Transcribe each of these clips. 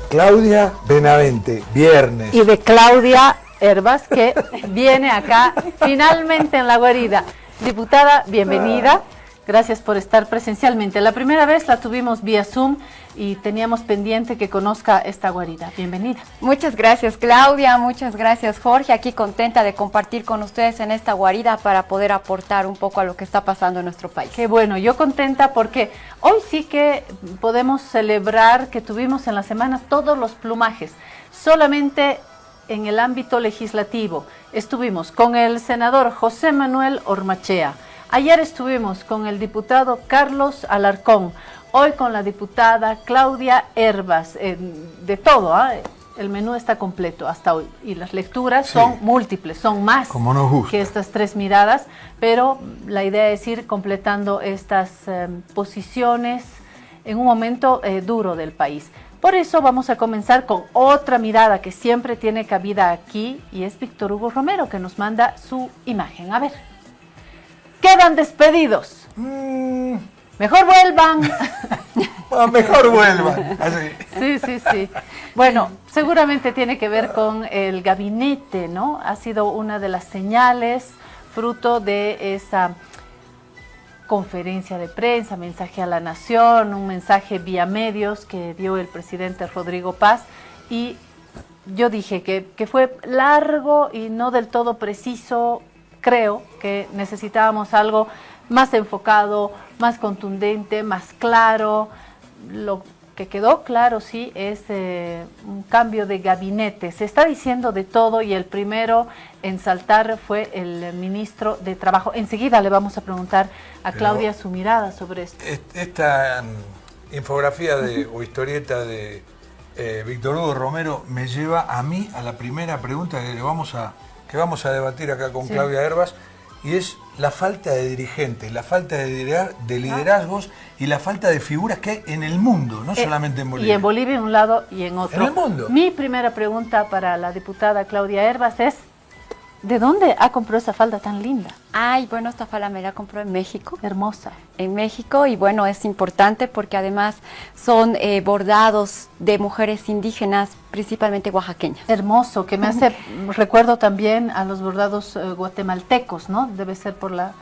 Claudia Benavente, viernes. Y de Claudia Herbas, que viene acá finalmente en la guarida. Diputada, bienvenida. Gracias por estar presencialmente. La primera vez la tuvimos vía Zoom y teníamos pendiente que conozca esta guarida. Bienvenida. Muchas gracias, Claudia. Muchas gracias, Jorge. Aquí contenta de compartir con ustedes en esta guarida para poder aportar un poco a lo que está pasando en nuestro país. Qué bueno, yo contenta porque hoy sí que podemos celebrar que tuvimos en la semana todos los plumajes. Solamente en el ámbito legislativo estuvimos con el senador José Manuel Ormachea. Ayer estuvimos con el diputado Carlos Alarcón, hoy con la diputada Claudia Herbas, de todo, el menú está completo hasta hoy y las lecturas son múltiples, son más que estas tres miradas, pero la idea es ir completando estas posiciones en un momento duro del país. Por eso vamos a comenzar con otra mirada que siempre tiene cabida aquí y es Víctor Hugo Romero que nos manda su imagen. A ver. Quedan despedidos. Mejor vuelvan. Mejor vuelvan. Así. Sí. Bueno, seguramente tiene que ver con el gabinete, ¿no? Ha sido una de las señales, fruto de esa conferencia de prensa, mensaje a la nación, un mensaje vía medios que dio el presidente Rodrigo Paz. Y yo dije que fue largo y no del todo preciso. Creo que necesitábamos algo más enfocado, más contundente, más claro. Lo que quedó claro, sí, es un cambio de gabinete. Se está diciendo de todo y el primero en saltar fue el ministro de Trabajo. Enseguida le vamos a preguntar a Claudia su mirada sobre esto. Esta infografía o historieta de Víctor Hugo Romero me lleva a mí a la primera pregunta que vamos a debatir acá con Claudia Herbas, y es la falta de dirigentes, la falta de liderazgos y la falta de figuras que hay en el mundo, no solamente en Bolivia. Y en Bolivia en un lado y en otro. En el mundo. Mi primera pregunta para la diputada Claudia Herbas es, ¿de dónde ha comprado esa falda tan linda? Ay, bueno, esta falda me la compró en México. Hermosa. En México, y bueno, es importante porque además son bordados de mujeres indígenas, principalmente oaxaqueñas. Hermoso, que me hace recuerdo también a los bordados guatemaltecos, ¿no? Debe ser por la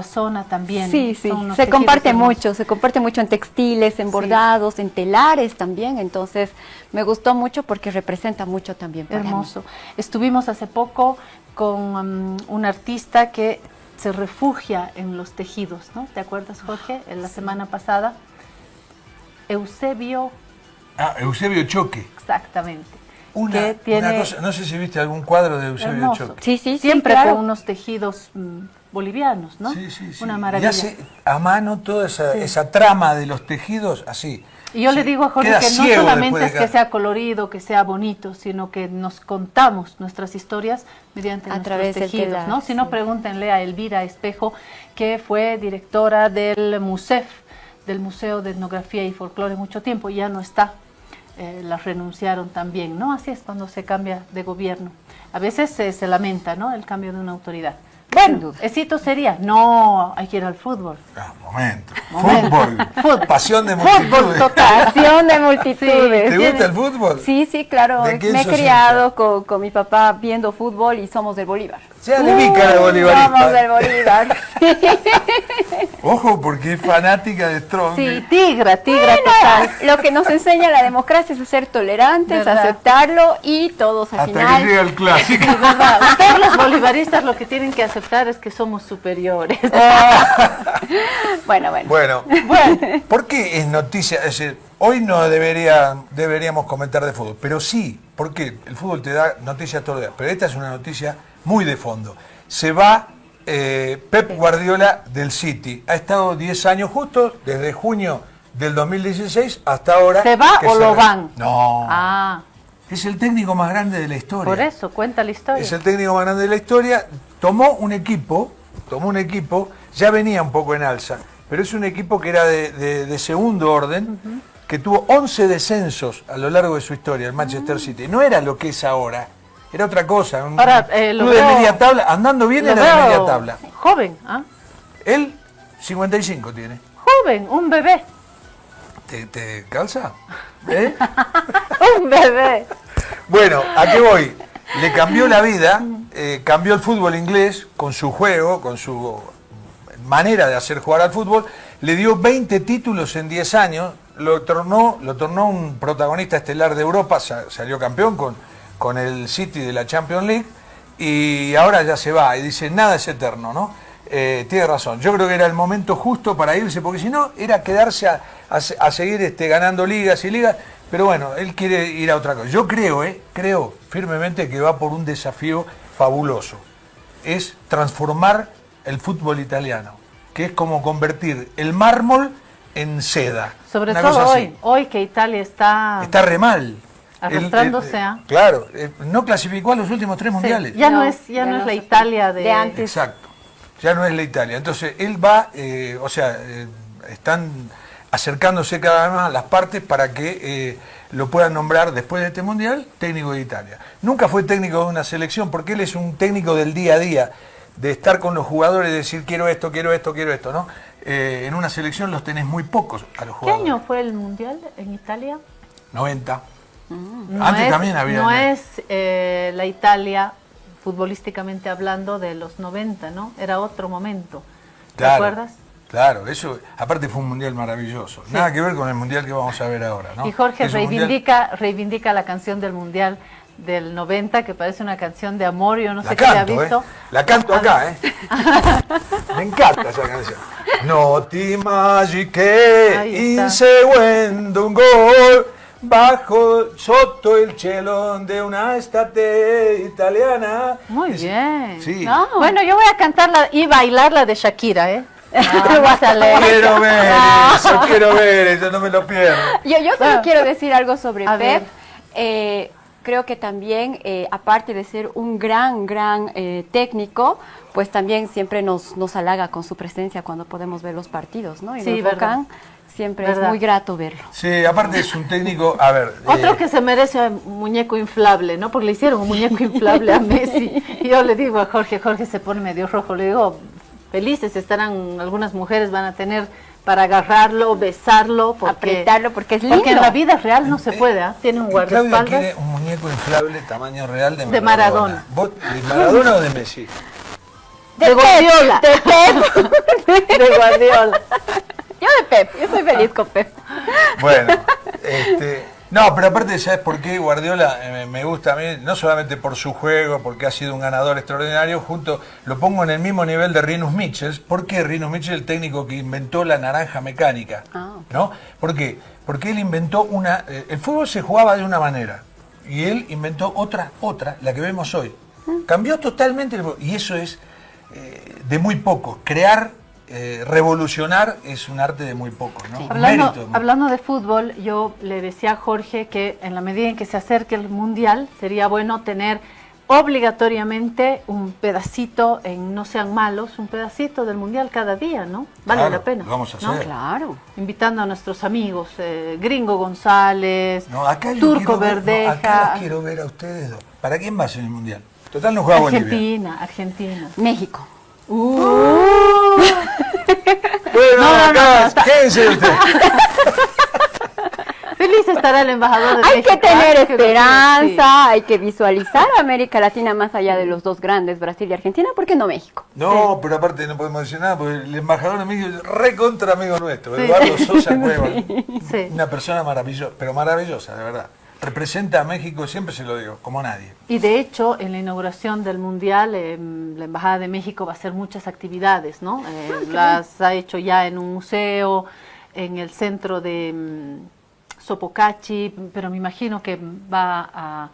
zona también. Sí, se comparte mucho en textiles, en bordados, en telares también, entonces me gustó mucho porque representa mucho también para hermoso. mí. Estuvimos hace poco con un artista que se refugia en los tejidos, ¿no? ¿Te acuerdas, Jorge? En la semana pasada. Eusebio Choque. Exactamente. Una cosa, no sé si viste algún cuadro de Eusebio Choque. Sí, siempre claro. con unos tejidos bolivianos, ¿no? Sí. Una maravilla. Y hace a mano toda esa trama de los tejidos así. Y yo le digo a Jorge que no solamente es que sea colorido, que sea bonito, sino que nos contamos nuestras historias mediante nuestros tejidos, ¿no? Si no, pregúntenle a Elvira Espejo, que fue directora del MUSEF, del Museo de Etnografía y Folclore mucho tiempo, ya no está, la renunciaron también, ¿no? Así es cuando se cambia de gobierno. A veces se lamenta, ¿no?, el cambio de una autoridad. Bueno, éxito sería, no, hay que ir al fútbol. Momento. Fútbol. Pasión de multitudes. Fútbol total. Pasión de multitudes. ¿Te gusta el fútbol? Sí, claro. Me he criado con mi papá viendo fútbol y somos del Bolívar. Sea de mi cara bolivarista. Somos del Bolívar. Ojo, porque es fanática de Strong. Sí, tigra total. Lo que nos enseña la democracia es a ser tolerantes, aceptarlo y todos al final. Hasta que llega el clásico. Es verdad. Ustedes los bolivaristas lo que tienen que aceptar es que somos superiores. Bueno. ¿Por qué es noticia? Es decir, hoy no deberíamos comentar de fútbol, pero sí, porque el fútbol te da noticias todos los días. Pero esta es una noticia muy de fondo. Se va Pep Guardiola del City. Ha estado 10 años justo, desde junio del 2016 hasta ahora. ¿Se va o lo van? No. Es el técnico más grande de la historia. Por eso, cuenta la historia. Es el técnico más grande de la historia. Tomó un equipo, ya venía un poco en alza, pero es un equipo que era de segundo orden, que tuvo 11 descensos a lo largo de su historia, el Manchester City. No era lo que es ahora, era otra cosa. Ahora, club de media tabla, andando bien era de media tabla. Joven, ¿ah? Él, 55 tiene. Joven, un bebé. ¿Te calza? ¿Eh? Un bebé. Bueno, ¿a qué voy? Le cambió la vida, cambió el fútbol inglés con su juego, con su manera de hacer jugar al fútbol, le dio 20 títulos en 10 años, lo tornó un protagonista estelar de Europa, salió campeón con el City de la Champions League, y ahora ya se va, y dice, nada es eterno, ¿no? Tiene razón, yo creo que era el momento justo para irse, porque si no, era quedarse a seguir ganando ligas y ligas, pero bueno, él quiere ir a otra cosa. Yo creo firmemente que va por un desafío fabuloso, es transformar el fútbol italiano, que es como convertir el mármol en seda. Sobre una cosa todo así. hoy que Italia está Re mal. arrastrándose a... Claro, no clasificó a los últimos 3 mundiales. Ya no No, es ya no la se- Italia de antes. Exacto, ya no es la Italia. Entonces él va, están acercándose cada vez más a las partes para que lo puedan nombrar después de este mundial técnico de Italia. Nunca fue técnico de una selección porque él es un técnico del día a día, de estar con los jugadores y decir quiero esto, ¿no? En una selección los tenés muy pocos a los ¿Qué jugadores. año fue el mundial en Italia? 90. No Antes es, también había... no es la Italia, futbolísticamente hablando, de los 90, ¿no? Era otro momento. ¿Te Claro, acuerdas? Claro, eso, aparte fue un mundial maravilloso. Sí. Nada que ver con el mundial que vamos a ver ahora, ¿no? Y Jorge Es un mundial- reivindica la canción del mundial del 90, que parece una canción de amor, yo no La sé qué le ha canto, visto. La canto acá, Me encanta esa canción. No ti immagini che Ahí está. inseguendo un gol sotto il cielo de una estate italiana. Muy bien. Sí. No. Bueno, yo voy a cantarla y bailarla de Shakira, ¿eh? Más alegre. Quiero ver eso, no me lo pierdo. Yo solo quiero decir algo sobre A Pep. Creo que también, aparte de ser un gran técnico, pues también siempre nos halaga con su presencia cuando podemos ver los partidos, ¿no? Y Sí, nos verdad. Volcán, siempre Verdad. es muy grato verlo. Sí, aparte es un técnico, a ver... Otro que se merece un muñeco inflable, ¿no? Porque le hicieron un muñeco inflable a Messi. Y yo le digo a Jorge se pone medio rojo, le digo, felices estarán, algunas mujeres van a tener para agarrarlo, besarlo, Apretarlo, porque es lindo. Porque en la vida real no se puede, ¿ah? Tiene un Claudia quiere guardaespaldas. un muñeco inflable tamaño real De Maradona. ¿Vos, de Maradona o de Messi? De Guardiola. De Pep. De Guardiola. Yo de Pep, yo soy feliz con Pep. Bueno, no, pero aparte, ¿sabes por qué Guardiola me gusta a mí? No solamente por su juego, porque ha sido un ganador extraordinario, lo pongo en el mismo nivel de Rinus Michels. ¿Por qué Rinus Michels, el técnico que inventó la naranja mecánica? Ok. ¿No? ¿Por qué? Porque él inventó el fútbol se jugaba de una manera y él inventó otra, la que vemos hoy. Cambió totalmente el fútbol y eso es de muy poco. Revolucionar es un arte de muy poco, ¿no? Un mérito de muy Hablando de fútbol, yo le decía a Jorge que en la medida en que se acerque el Mundial, sería bueno tener obligatoriamente un pedacito, en No Sean Malos, un pedacito del Mundial cada día, ¿no? Vale Claro, la pena. lo vamos a ¿no? hacer. Claro. Invitando a nuestros amigos, Gringo González, No, acá yo Turco quiero ver, Verdeja. acá los quiero ver a ustedes dos. ¿Para quién vas en el Mundial? Total no juega Bolivia. Argentina. México. Bueno, acá, está- quédense ustedes. Feliz estará el embajador de Hay México. que tener Creo que esperanza, sí. hay que visualizar a América Latina más allá de los dos grandes, Brasil y Argentina, ¿por qué no México? No, pero aparte no podemos decir nada, porque el embajador de México es recontra amigo nuestro, Sí. Eduardo Sosa Cuevas. Sí. Una persona maravillosa, pero maravillosa, de verdad. Representa a México, siempre se lo digo, como nadie. Y de hecho, en la inauguración del Mundial, la Embajada de México va a hacer muchas actividades, ¿no? Las ha hecho ya en un museo, en el centro de Sopocachi, pero me imagino que va a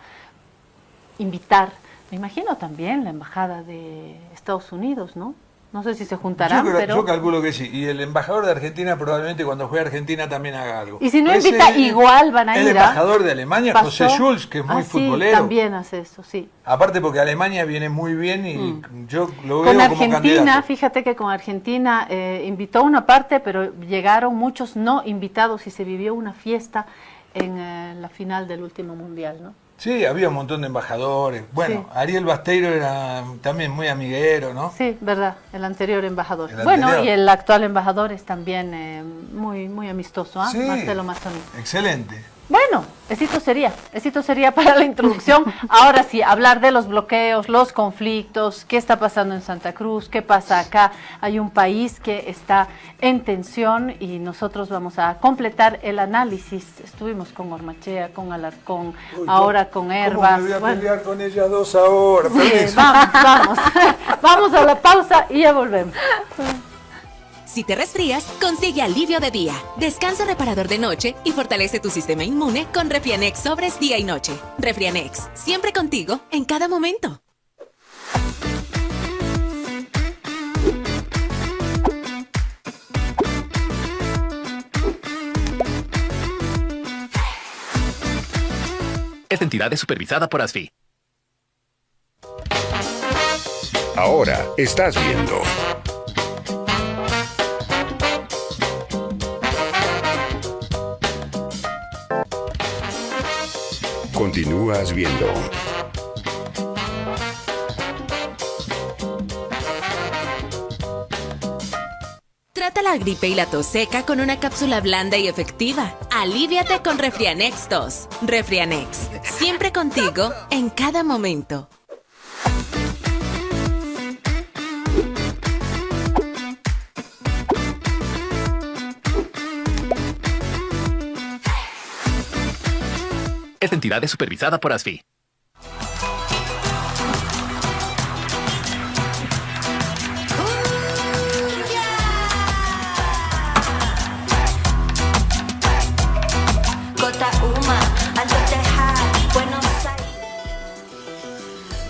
invitar, me imagino también la Embajada de Estados Unidos, ¿no? No sé si se juntarán, pero... Yo calculo que sí. Y el embajador de Argentina probablemente cuando juegue a Argentina también haga algo. Y si no Ese invita, es igual van a ir. El embajador de Alemania, Pasó- José Schulz, que es muy sí, futbolero. también hace eso, sí. Aparte porque Alemania viene muy bien y yo lo veo Con como Argentina, candidato. fíjate que con Argentina invitó una parte, pero llegaron muchos no invitados y se vivió una fiesta en la final del último mundial, ¿no? Sí, había un montón de embajadores. Bueno, Sí. Ariel Basteiro era también muy amiguero, ¿no? Sí, verdad, el anterior embajador. El Bueno, anterior. y el actual embajador es también muy amistoso, ¿ah? Sí, Marcelo Mazzoni. excelente. Bueno, éxito sería para la introducción. Ahora sí, hablar de los bloqueos, los conflictos, qué está pasando en Santa Cruz, qué pasa acá. Hay un país que está en tensión y nosotros vamos a completar el análisis. Estuvimos con Ormachea, con Alarcón, ahora con Herbas. ¿Cómo me voy a Bueno, pelear con ellas dos ahora? sí, Permiso. vamos. Vamos a la pausa y ya volvemos. Si te resfrías, consigue alivio de día, descanso reparador de noche y fortalece tu sistema inmune con Refrianex sobres día y noche. Refrianex, siempre contigo, en cada momento. Esta entidad es supervisada por ASFI. Ahora estás viendo. Continúas viendo. Trata la gripe y la tos seca con una cápsula blanda y efectiva. Aliviate con Refrianex tos. Refrianex, siempre contigo, en cada momento. Esta entidad es supervisada por ASFI.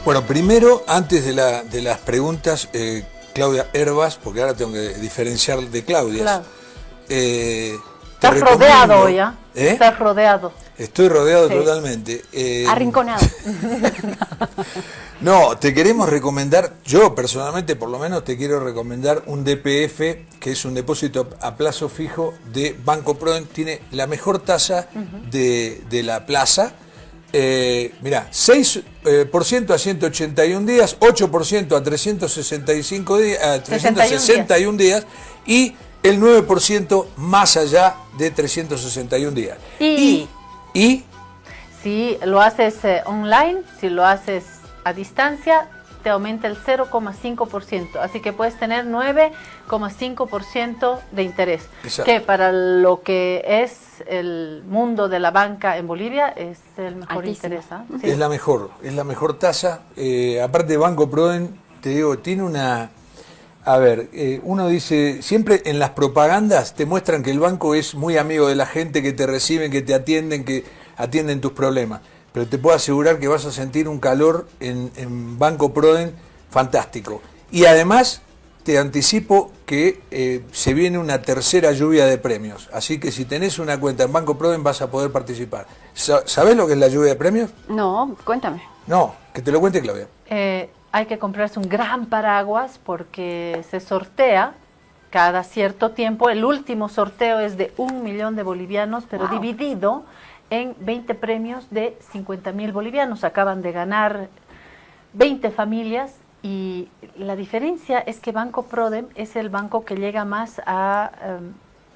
Bueno, primero, antes de las preguntas, Claudia Herbas, porque ahora tengo que diferenciar de Claudia. Claro. Te Estás recomiendo- rodeado hoy, ¿ah? ¿Eh? Estás rodeado. Estoy rodeado Sí. totalmente. Arrinconado. No, te queremos recomendar, yo personalmente por lo menos te quiero recomendar un DPF, que es un depósito a plazo fijo de Banco Proden, tiene la mejor tasa de la plaza. Mirá, 6% a 181 días, 8% a 365 días, a 361 días y el 9% más allá de 361 días. Y Y si lo haces online, si lo haces a distancia, te aumenta el 0,5%. Así que puedes tener 9,5% de interés. Exacto. Que para lo que es el mundo de la banca en Bolivia es el mejor Altísimo. interés. ¿Ah? Sí. es la mejor tasa. Aparte Banco Proden, te digo, tiene una... A ver, uno dice, siempre en las propagandas te muestran que el banco es muy amigo de la gente, que te reciben, que te atienden, que atienden tus problemas. Pero te puedo asegurar que vas a sentir un calor en Banco Proden fantástico. Y además, te anticipo que se viene una tercera lluvia de premios. Así que si tenés una cuenta en Banco Proden vas a poder participar. ¿Sabés lo que es la lluvia de premios? No, cuéntame. No, que te lo cuente Claudia. Hay que comprarse un gran paraguas porque se sortea cada cierto tiempo. El último sorteo es de 1 millón de bolivianos, pero Wow. dividido en 20 premios de 50.000 bolivianos. Acaban de ganar 20 familias y la diferencia es que Banco Prodem es el banco que llega más a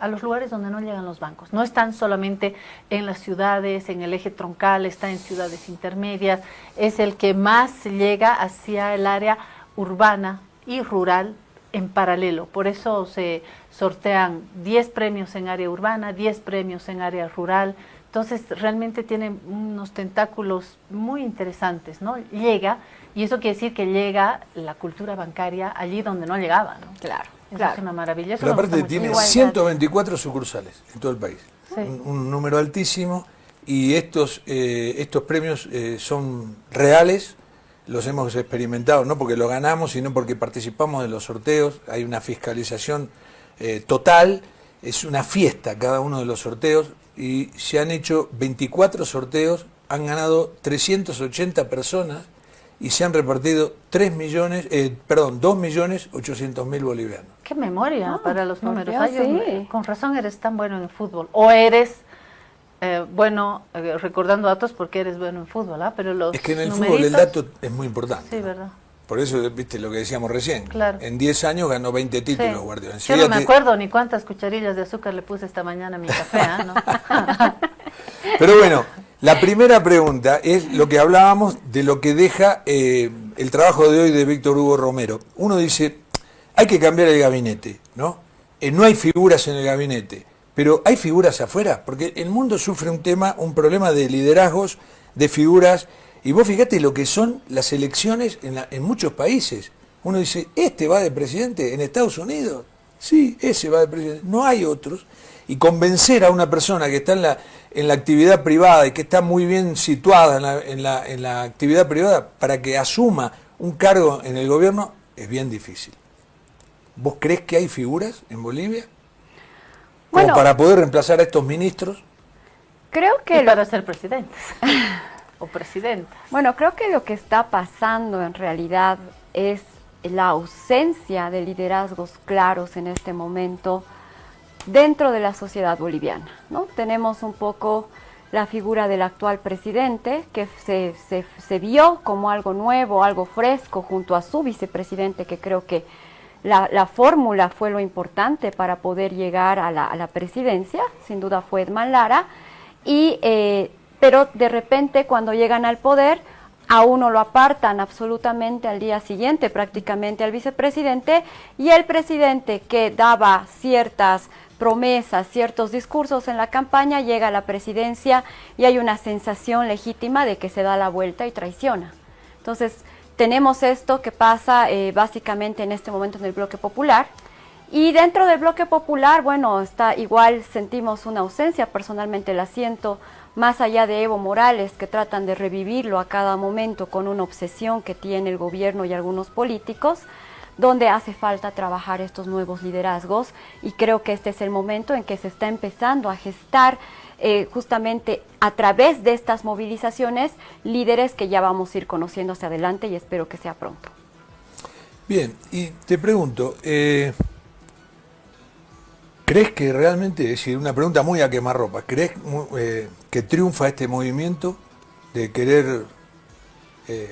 los lugares donde no llegan los bancos. No están solamente en las ciudades, en el eje troncal, está en ciudades intermedias, es el que más llega hacia el área urbana y rural en paralelo. Por eso se sortean 10 premios en área urbana, 10 premios en área rural. Entonces realmente tienen unos tentáculos muy interesantes, ¿no? Llega, y eso quiere decir que llega la cultura bancaria allí donde no llegaba, ¿no? Claro, Eso claro. es una maravilla. Eso Pero me gusta aparte mucho. tiene Igualdad. 124 sucursales en todo el país. Sí. Un número altísimo. Y estos premios son reales, los hemos experimentado, no porque los ganamos, sino porque participamos de los sorteos. Hay una fiscalización total, es una fiesta cada uno de los sorteos. Y se han hecho 24 sorteos, han ganado 380 personas y se han repartido 2.800.000 bolivianos. Qué memoria Ah, para los por números. Dios, Ay, sí. con razón eres tan bueno en el fútbol. O eres Recordando datos porque eres bueno en fútbol, ¿ah? Pero los Es que en el numeritos, fútbol el dato es muy importante. Sí, ¿verdad? Por eso, viste lo que decíamos recién. Claro. En 10 años ganó 20 títulos, Sí. Guardiola. Yo Enseguida no me acuerdo ni cuántas cucharillas de azúcar le puse esta mañana a mi café, ¿ah? ¿No? Pero bueno, la primera pregunta es lo que hablábamos de lo que deja el trabajo de hoy de Víctor Hugo Romero. Uno dice, hay que cambiar el gabinete, ¿no? No hay figuras en el gabinete, pero hay figuras afuera, porque el mundo sufre un problema de liderazgos, de figuras, y vos fíjate lo que son las elecciones en muchos países. Uno dice, ¿este va de presidente en Estados Unidos? Sí, ese va de presidente. No hay otros. Y convencer a una persona que está en la actividad privada y que está muy bien situada en la actividad privada para que asuma un cargo en el gobierno es bien difícil. ¿Vos crees que hay figuras en Bolivia como Bueno, para poder reemplazar a estos ministros? Creo que Y para ser presidentes o presidentas. Bueno, creo que lo que está pasando en realidad es la ausencia de liderazgos claros en este momento dentro de la sociedad boliviana, ¿no? Tenemos un poco la figura del actual presidente, que se vio como algo nuevo, algo fresco, junto a su vicepresidente, que creo que la fórmula fue lo importante para poder llegar a la presidencia, sin duda fue Edman Lara, pero de repente cuando llegan al poder, a uno lo apartan absolutamente al día siguiente, prácticamente al vicepresidente, y el presidente que daba ciertas promesas, ciertos discursos en la campaña, llega a la presidencia y hay una sensación legítima de que se da la vuelta y traiciona. Entonces, tenemos esto que pasa básicamente en este momento en el bloque popular, y dentro del bloque popular, bueno, igual sentimos una ausencia, personalmente la siento, más allá de Evo Morales, que tratan de revivirlo a cada momento con una obsesión que tiene el gobierno y algunos políticos, donde hace falta trabajar estos nuevos liderazgos, y creo que este es el momento en que se está empezando a gestar justamente a través de estas movilizaciones líderes que ya vamos a ir conociendo hacia adelante, y espero que sea pronto. Bien, y te pregunto, ¿crees que realmente, es decir, una pregunta muy a quemarropa, ¿crees que triunfa este movimiento de querer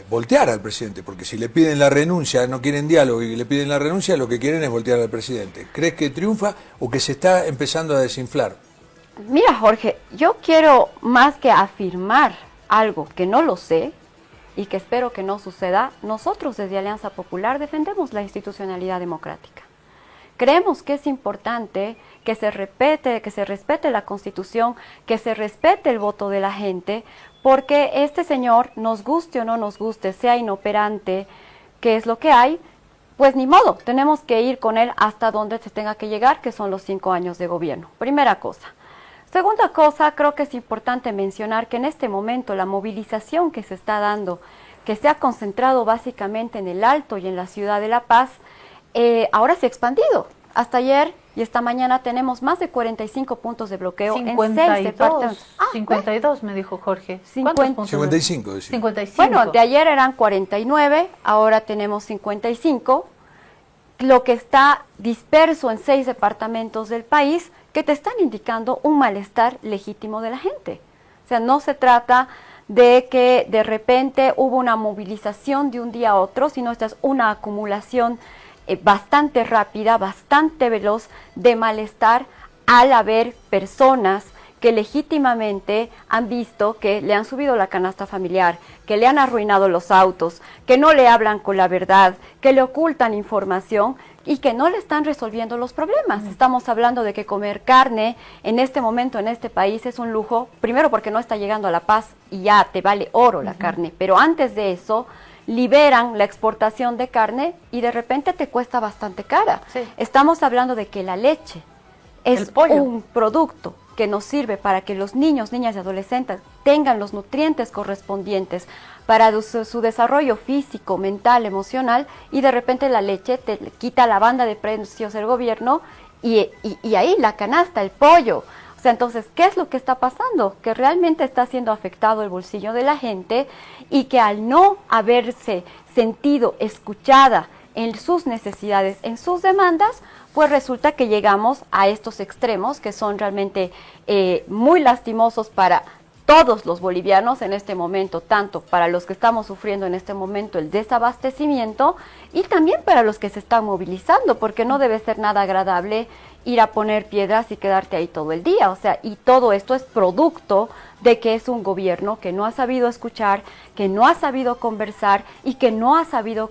voltear al presidente? Porque si le piden la renuncia, no quieren diálogo y le piden la renuncia, lo que quieren es voltear al presidente. ¿Crees que triunfa o que se está empezando a desinflar? Mira, Jorge, yo quiero más que afirmar algo que no lo sé y que espero que no suceda, nosotros desde Alianza Popular defendemos la institucionalidad democrática. Creemos que es importante que se respete la Constitución, que se respete el voto de la gente, porque este señor, nos guste o no nos guste, sea inoperante, que es lo que hay, pues ni modo, tenemos que ir con él hasta donde se tenga que llegar, que son los 5 años de gobierno. Primera cosa. Segunda cosa, creo que es importante mencionar que en este momento la movilización que se está dando, que se ha concentrado básicamente en el Alto y en la ciudad de La Paz, ahora se ha expandido. Hasta ayer y esta mañana tenemos más de 45 puntos de bloqueo 52, en 6 departamentos. 52 me dijo Jorge. 50. ¿Cuántos puntos? 55, decía. 55. Bueno, de ayer eran 49, ahora tenemos 55, lo que está disperso en 6 departamentos del país, que te están indicando un malestar legítimo de la gente. O sea, no se trata de que de repente hubo una movilización de un día a otro, sino esta es una acumulación bastante rápida, bastante veloz de malestar al haber personas que legítimamente han visto que le han subido la canasta familiar, que le han arruinado los autos, que no le hablan con la verdad, que le ocultan información y que no le están resolviendo los problemas. Estamos hablando de que comer carne en este momento en este país es un lujo, primero porque no está llegando a La Paz y ya te vale oro la carne, pero antes de eso liberan la exportación de carne y de repente te cuesta bastante cara. Sí. Estamos hablando de que la leche es un producto que nos sirve para que los niños, niñas y adolescentes tengan los nutrientes correspondientes para su desarrollo físico, mental, emocional, y de repente la leche te quita la banda de precios del gobierno y ahí la canasta, el pollo. O sea, entonces, ¿qué es lo que está pasando? Que realmente está siendo afectado el bolsillo de la gente y que al no haberse sentido escuchada en sus necesidades, en sus demandas, pues resulta que llegamos a estos extremos que son realmente muy lastimosos para todos los bolivianos en este momento, tanto para los que estamos sufriendo en este momento el desabastecimiento y también para los que se están movilizando, porque no debe ser nada agradable ir a poner piedras y quedarte ahí todo el día. O sea, y todo esto es producto de que es un gobierno que no ha sabido escuchar, que no ha sabido conversar y que no ha sabido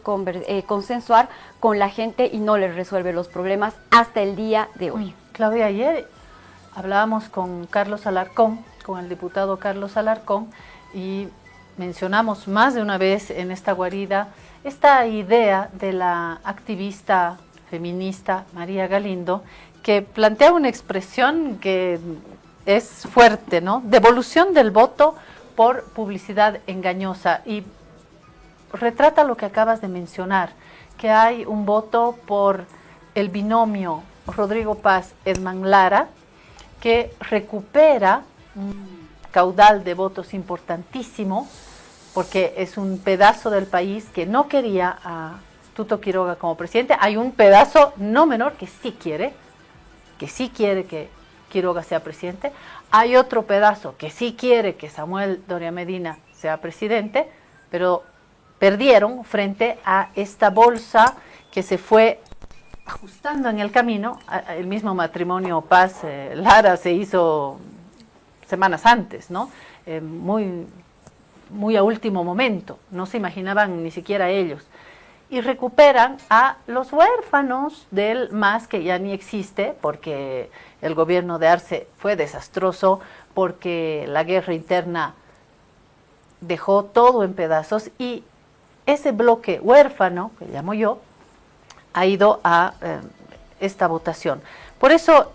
consensuar con la gente y no les resuelve los problemas hasta el día de hoy. Claudia, ayer hablábamos con Carlos Alarcón, con el diputado Carlos Alarcón, y mencionamos más de una vez en esta guarida esta idea de la activista feminista María Galindo, que plantea una expresión que es fuerte, ¿no? Devolución del voto por publicidad engañosa, y retrata lo que acabas de mencionar, que hay un voto por el binomio Rodrigo Paz-Edman Lara, que recupera un caudal de votos importantísimo, porque es un pedazo del país que no quería a Tuto Quiroga como presidente. Hay un pedazo no menor que sí quiere que Quiroga sea presidente. Hay otro pedazo que sí quiere que Samuel Doria Medina sea presidente, pero perdieron frente a esta bolsa que se fue ajustando en el camino. El mismo matrimonio Paz-Lara se hizo semanas antes, ¿no? Muy a último momento, no se imaginaban ni siquiera ellos. Y recuperan a los huérfanos del MAS, que ya ni existe, porque el gobierno de Arce fue desastroso, porque la guerra interna dejó todo en pedazos, y ese bloque huérfano, que llamo yo, ha ido a esta votación. Por eso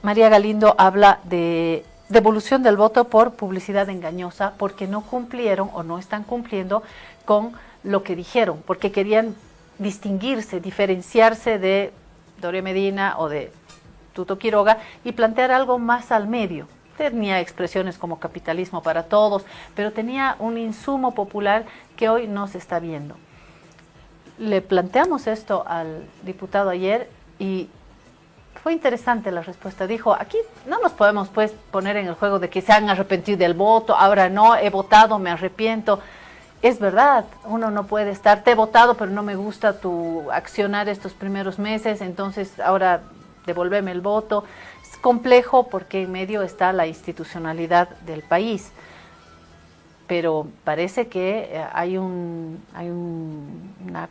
María Galindo habla de devolución del voto por publicidad engañosa, porque no cumplieron o no están cumpliendo con lo que dijeron, porque querían distinguirse, diferenciarse de Doria Medina o de Tuto Quiroga y plantear algo más al medio. Tenía expresiones como capitalismo para todos, pero tenía un insumo popular que hoy no se está viendo. Le planteamos esto al diputado ayer y fue interesante la respuesta. Dijo, aquí no nos podemos pues poner en el juego de que se han arrepentido del voto, ahora no, he votado, me arrepiento. Es verdad, uno no puede estar, te he votado, pero no me gusta tu accionar estos primeros meses, entonces ahora devolveme el voto. Es complejo porque en medio está la institucionalidad del país, pero parece que hay una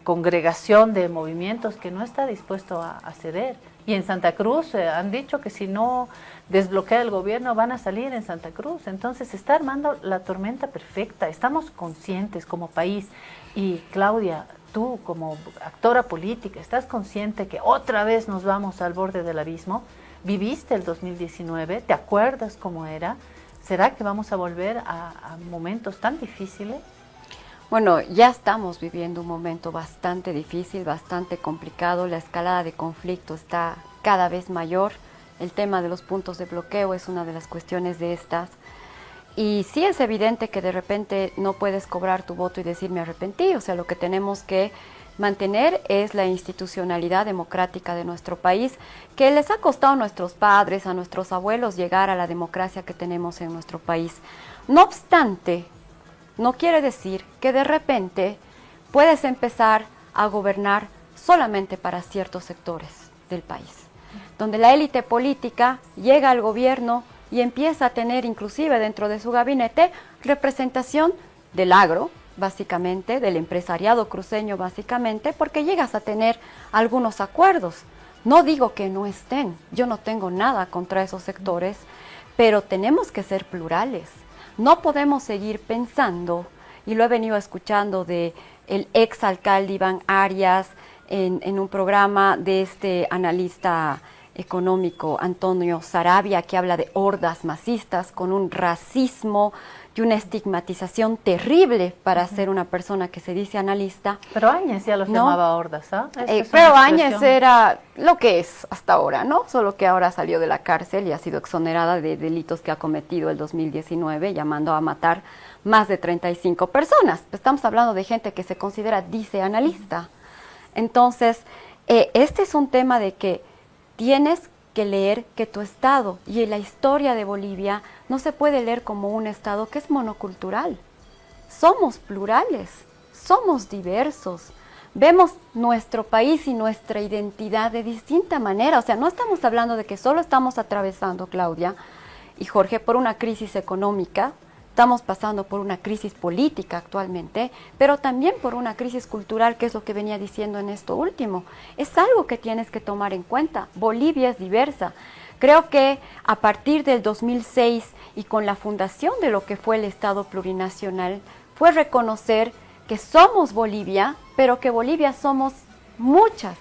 congregación de movimientos que no está dispuesto a ceder. Y en Santa Cruz han dicho que si no desbloquea el gobierno van a salir en Santa Cruz. Entonces se está armando la tormenta perfecta. Estamos conscientes como país. Y Claudia, tú como actora política, ¿estás consciente que otra vez nos vamos al borde del abismo? ¿Viviste el 2019? ¿Te acuerdas cómo era? ¿Será que vamos a volver a momentos tan difíciles? Bueno, ya estamos viviendo un momento bastante difícil, bastante complicado. La escalada de conflicto está cada vez mayor. El tema de los puntos de bloqueo es una de las cuestiones de estas. Y sí es evidente que de repente no puedes cobrar tu voto y decir me arrepentí. O sea, lo que tenemos que mantener es la institucionalidad democrática de nuestro país, que les ha costado a nuestros padres, a nuestros abuelos llegar a la democracia que tenemos en nuestro país. No obstante, no quiere decir que de repente puedes empezar a gobernar solamente para ciertos sectores del país, donde la élite política llega al gobierno y empieza a tener inclusive dentro de su gabinete representación del agro, básicamente, del empresariado cruceño básicamente, porque llegas a tener algunos acuerdos. No digo que no estén, yo no tengo nada contra esos sectores, pero tenemos que ser plurales. No podemos seguir pensando, y lo he venido escuchando de el ex alcalde Iván Arias en un programa de este analista económico Antonio Sarabia, que habla de hordas masistas con un racismo y una estigmatización terrible para ser una persona que se dice analista. Pero Áñez ya los llamaba hordas, ¿ah? Pero Áñez era lo que es hasta ahora, ¿no? Solo que ahora salió de la cárcel y ha sido exonerada de delitos que ha cometido el 2019, llamando a matar más de 35 personas. Estamos hablando de gente que se considera, dice, analista. Entonces, este es un tema de que tienes que leer que tu estado y la historia de Bolivia no se puede leer como un estado que es monocultural. Somos plurales, somos diversos. Vemos nuestro país y nuestra identidad de distinta manera. O sea, no estamos hablando de que solo estamos atravesando, Claudia y Jorge, por una crisis económica, estamos pasando por una crisis política actualmente, pero también por una crisis cultural, que es lo que venía diciendo en esto último. Es algo que tienes que tomar en cuenta. Bolivia es diversa. Creo que a partir del 2006 y con la fundación de lo que fue el Estado plurinacional, fue reconocer que somos Bolivia, pero que Bolivia somos muchas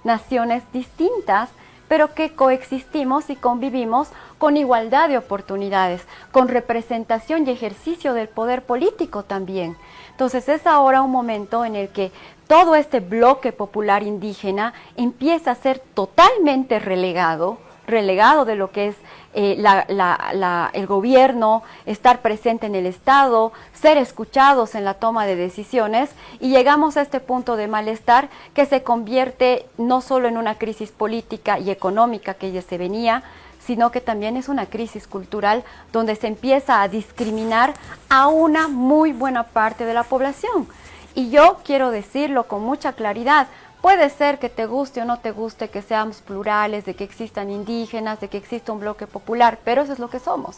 naciones distintas, pero que coexistimos y convivimos con igualdad de oportunidades, con representación y ejercicio del poder político también. Entonces es ahora un momento en el que todo este bloque popular indígena empieza a ser totalmente relegado de lo que es el gobierno, estar presente en el Estado, ser escuchados en la toma de decisiones, y llegamos a este punto de malestar que se convierte no solo en una crisis política y económica que ya se venía, sino que también es una crisis cultural donde se empieza a discriminar a una muy buena parte de la población. Y yo quiero decirlo con mucha claridad. Puede ser que te guste o no te guste que seamos plurales, de que existan indígenas, de que exista un bloque popular, pero eso es lo que somos.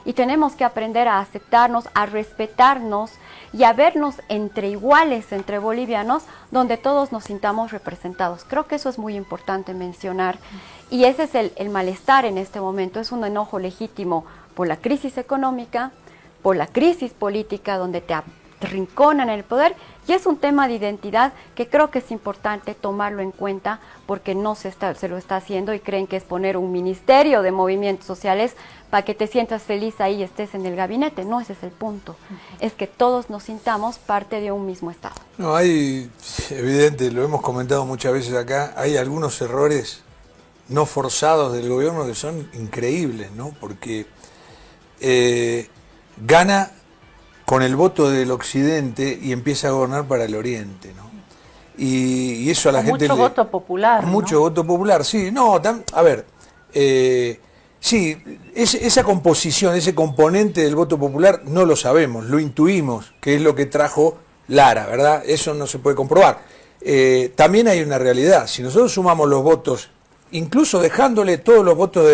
Y tenemos que aprender a aceptarnos, a respetarnos y a vernos entre iguales, entre bolivianos, donde todos nos sintamos representados. Creo que eso es muy importante mencionar. Y ese es el malestar en este momento. Es un enojo legítimo por la crisis económica, por la crisis política, donde te arrinconan el poder. Y es un tema de identidad que creo que es importante tomarlo en cuenta, porque no se lo está haciendo, y creen que es poner un ministerio de movimientos sociales para que te sientas feliz ahí y estés en el gabinete. No, ese es el punto. Es que todos nos sintamos parte de un mismo Estado. No, hay, evidente, lo hemos comentado muchas veces acá, hay algunos errores no forzados del gobierno que son increíbles, ¿no? Porque gana con el voto del occidente y empieza a gobernar para el oriente, ¿no? Y eso a la gente mucho voto popular, mucho ¿no? voto popular, sí. No, a ver, sí, esa composición, ese componente del voto popular no lo sabemos, lo intuimos, que es lo que trajo Lara, ¿verdad? Eso no se puede comprobar. También hay una realidad. Si nosotros sumamos los votos, incluso dejándole todos los votos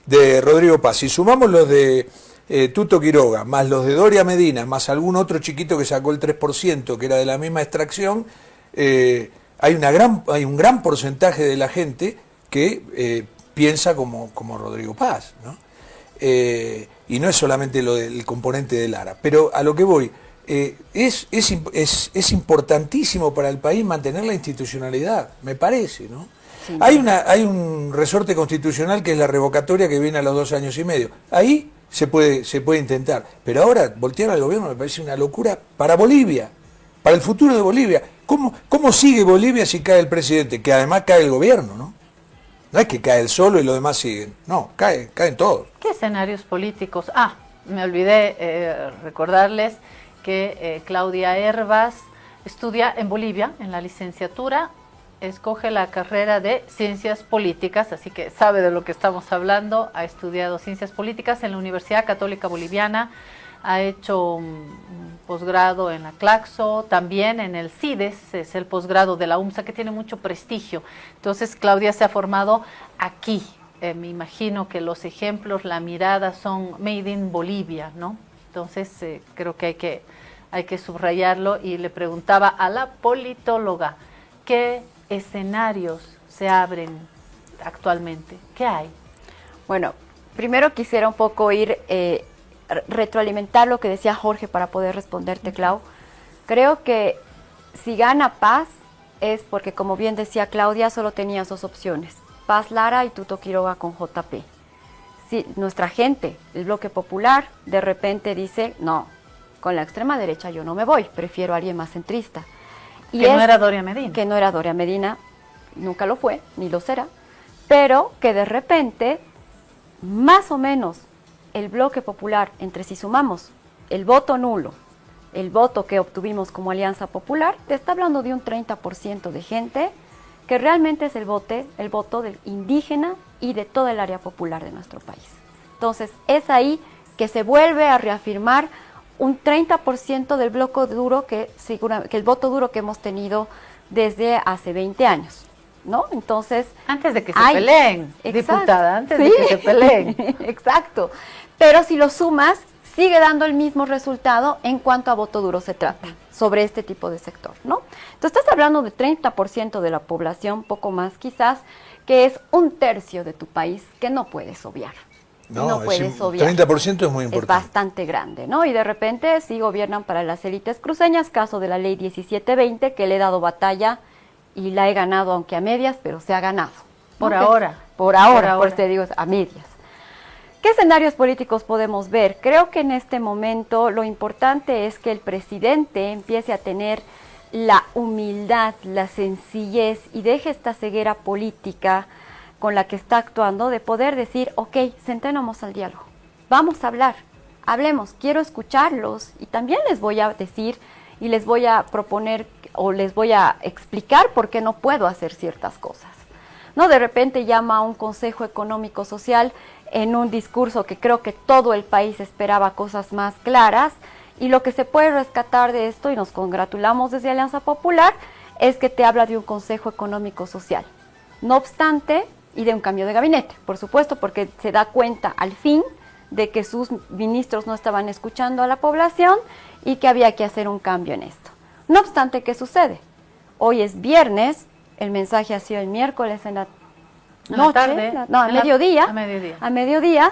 de Rodrigo Paz, si sumamos los de Tuto Quiroga, más los de Doria Medina, más algún otro chiquito que sacó el 3%, que era de la misma extracción, hay un gran porcentaje de la gente que piensa como Rodrigo Paz, ¿no? Y no es solamente lo del componente de Lara. Pero a lo que voy, es importantísimo para el país mantener la institucionalidad, me parece, ¿no? Sí. Hay un resorte constitucional que es la revocatoria, que viene a los 2 años y medio. Ahí se puede intentar, pero ahora voltear al gobierno me parece una locura para Bolivia, para el futuro de Bolivia. ¿Cómo sigue Bolivia si cae el presidente? Que además cae el gobierno, ¿no? No es que cae el solo y los demás siguen, no, caen todos. ¿Qué escenarios políticos? Me olvidé recordarles que Claudia Hervas estudia en Bolivia, en la licenciatura, escoge la carrera de Ciencias Políticas, así que sabe de lo que estamos hablando. Ha estudiado Ciencias Políticas en la Universidad Católica Boliviana, ha hecho un posgrado en la Claxo, también en el CIDES, es el posgrado de la UMSA, que tiene mucho prestigio. Entonces Claudia se ha formado aquí. Me imagino que los ejemplos, la mirada son made in Bolivia, ¿no? Entonces creo que hay que subrayarlo. Y le preguntaba a la politóloga, ¿qué escenarios se abren actualmente? ¿Qué hay? Bueno, primero quisiera un poco retroalimentar lo que decía Jorge para poder responderte, Clau. Creo que si gana Paz es porque, como bien decía Claudia, solo tenías 2 opciones: Paz Lara y Tuto Quiroga con JP. Si nuestra gente, el bloque popular, de repente dice, no, con la extrema derecha yo no me voy, prefiero a alguien más centrista. Que no era Doria Medina. Que no era Doria Medina, nunca lo fue, ni lo será, pero que de repente, más o menos, el bloque popular, entre si sumamos el voto nulo el voto que obtuvimos como Alianza Popular, te está hablando de un 30% de gente que realmente es el voto del indígena y de toda el área popular de nuestro país. Entonces, es ahí que se vuelve a reafirmar un 30% del bloque duro que el voto duro que hemos tenido desde hace 20 años, ¿no? Entonces, antes de que se peleen, exacto, diputada, antes ¿sí? de que se peleen. Exacto. Pero si lo sumas, sigue dando el mismo resultado en cuanto a voto duro se trata, sobre este tipo de sector, ¿no? Entonces estás hablando de 30% de la población, poco más quizás, que es un tercio de tu país que no puedes obviar. No puedes obviar. 30% es muy Es importante. bastante grande, ¿no? Y de repente sí gobiernan para las élites cruceñas, caso de la ley 1720, que le he dado batalla y la he ganado, aunque a medias, pero se ha ganado. Por ¿no? ahora. Por ahora, por te digo, a medias. ¿Qué escenarios políticos podemos ver? Creo que en este momento lo importante es que el presidente empiece a tener la humildad, la sencillez y deje esta ceguera política con la que está actuando de poder decir, ok, sentémonos al diálogo, vamos a hablar, hablemos, quiero escucharlos y también les voy a decir y les voy a proponer o les voy a explicar por qué no puedo hacer ciertas cosas. ¿No? De repente llama a un Consejo Económico Social en un discurso que creo que todo el país esperaba cosas más claras, y lo que se puede rescatar de esto, y nos congratulamos desde Alianza Popular, es que te habla de un Consejo Económico Social. No obstante, y de un cambio de gabinete, por supuesto, porque se da cuenta al fin de que sus ministros no estaban escuchando a la población y que había que hacer un cambio en esto. No obstante, ¿qué sucede? Hoy es viernes, el mensaje ha sido el miércoles en la noche, a mediodía,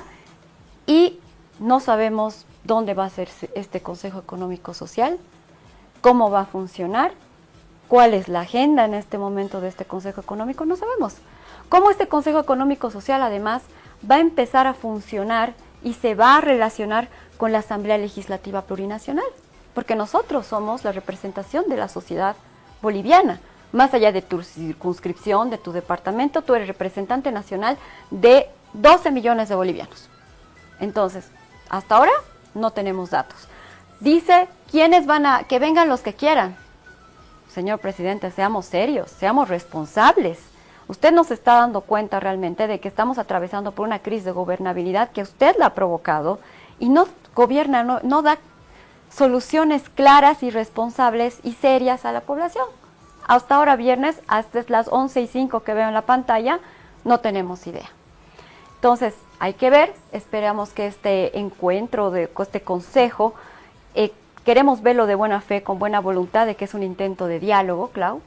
y no sabemos dónde va a ser este Consejo Económico Social, cómo va a funcionar, cuál es la agenda en este momento de este Consejo Económico, no sabemos. Cómo este Consejo Económico Social además va a empezar a funcionar y se va a relacionar con la Asamblea Legislativa Plurinacional, porque nosotros somos la representación de la sociedad boliviana. Más allá de tu circunscripción, de tu departamento, tú eres representante nacional de 12 millones de bolivianos. Entonces, hasta ahora no tenemos datos. Dice, ¿quiénes que vengan los que quieran? Señor presidente, seamos serios, seamos responsables. Usted no se está dando cuenta realmente de que estamos atravesando por una crisis de gobernabilidad que usted la ha provocado y no gobierna, no da soluciones claras y responsables y serias a la población. Hasta ahora viernes, hasta las 11:05 que veo en la pantalla, no tenemos idea. Entonces, hay que ver, esperamos que este encuentro, este consejo, queremos verlo de buena fe, con buena voluntad, de que es un intento de diálogo, Clau,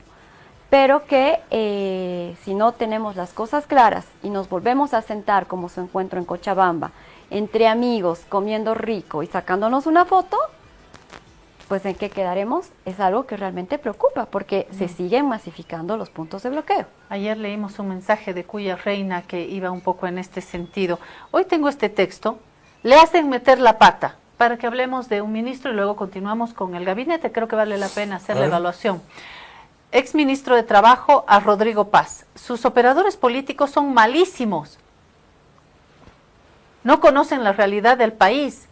pero que si no tenemos las cosas claras y nos volvemos a sentar como su encuentro en Cochabamba, entre amigos, comiendo rico y sacándonos una foto, pues ¿en qué quedaremos? Es algo que realmente preocupa, porque se siguen masificando los puntos de bloqueo. Ayer leímos un mensaje de Cuya Reina que iba un poco en este sentido. Hoy tengo este texto, le hacen meter la pata, para que hablemos de un ministro y luego continuamos con el gabinete. Creo que vale la pena hacer la evaluación. Ex ministro de Trabajo a Rodrigo Paz. Sus operadores políticos son malísimos. No conocen la realidad del país.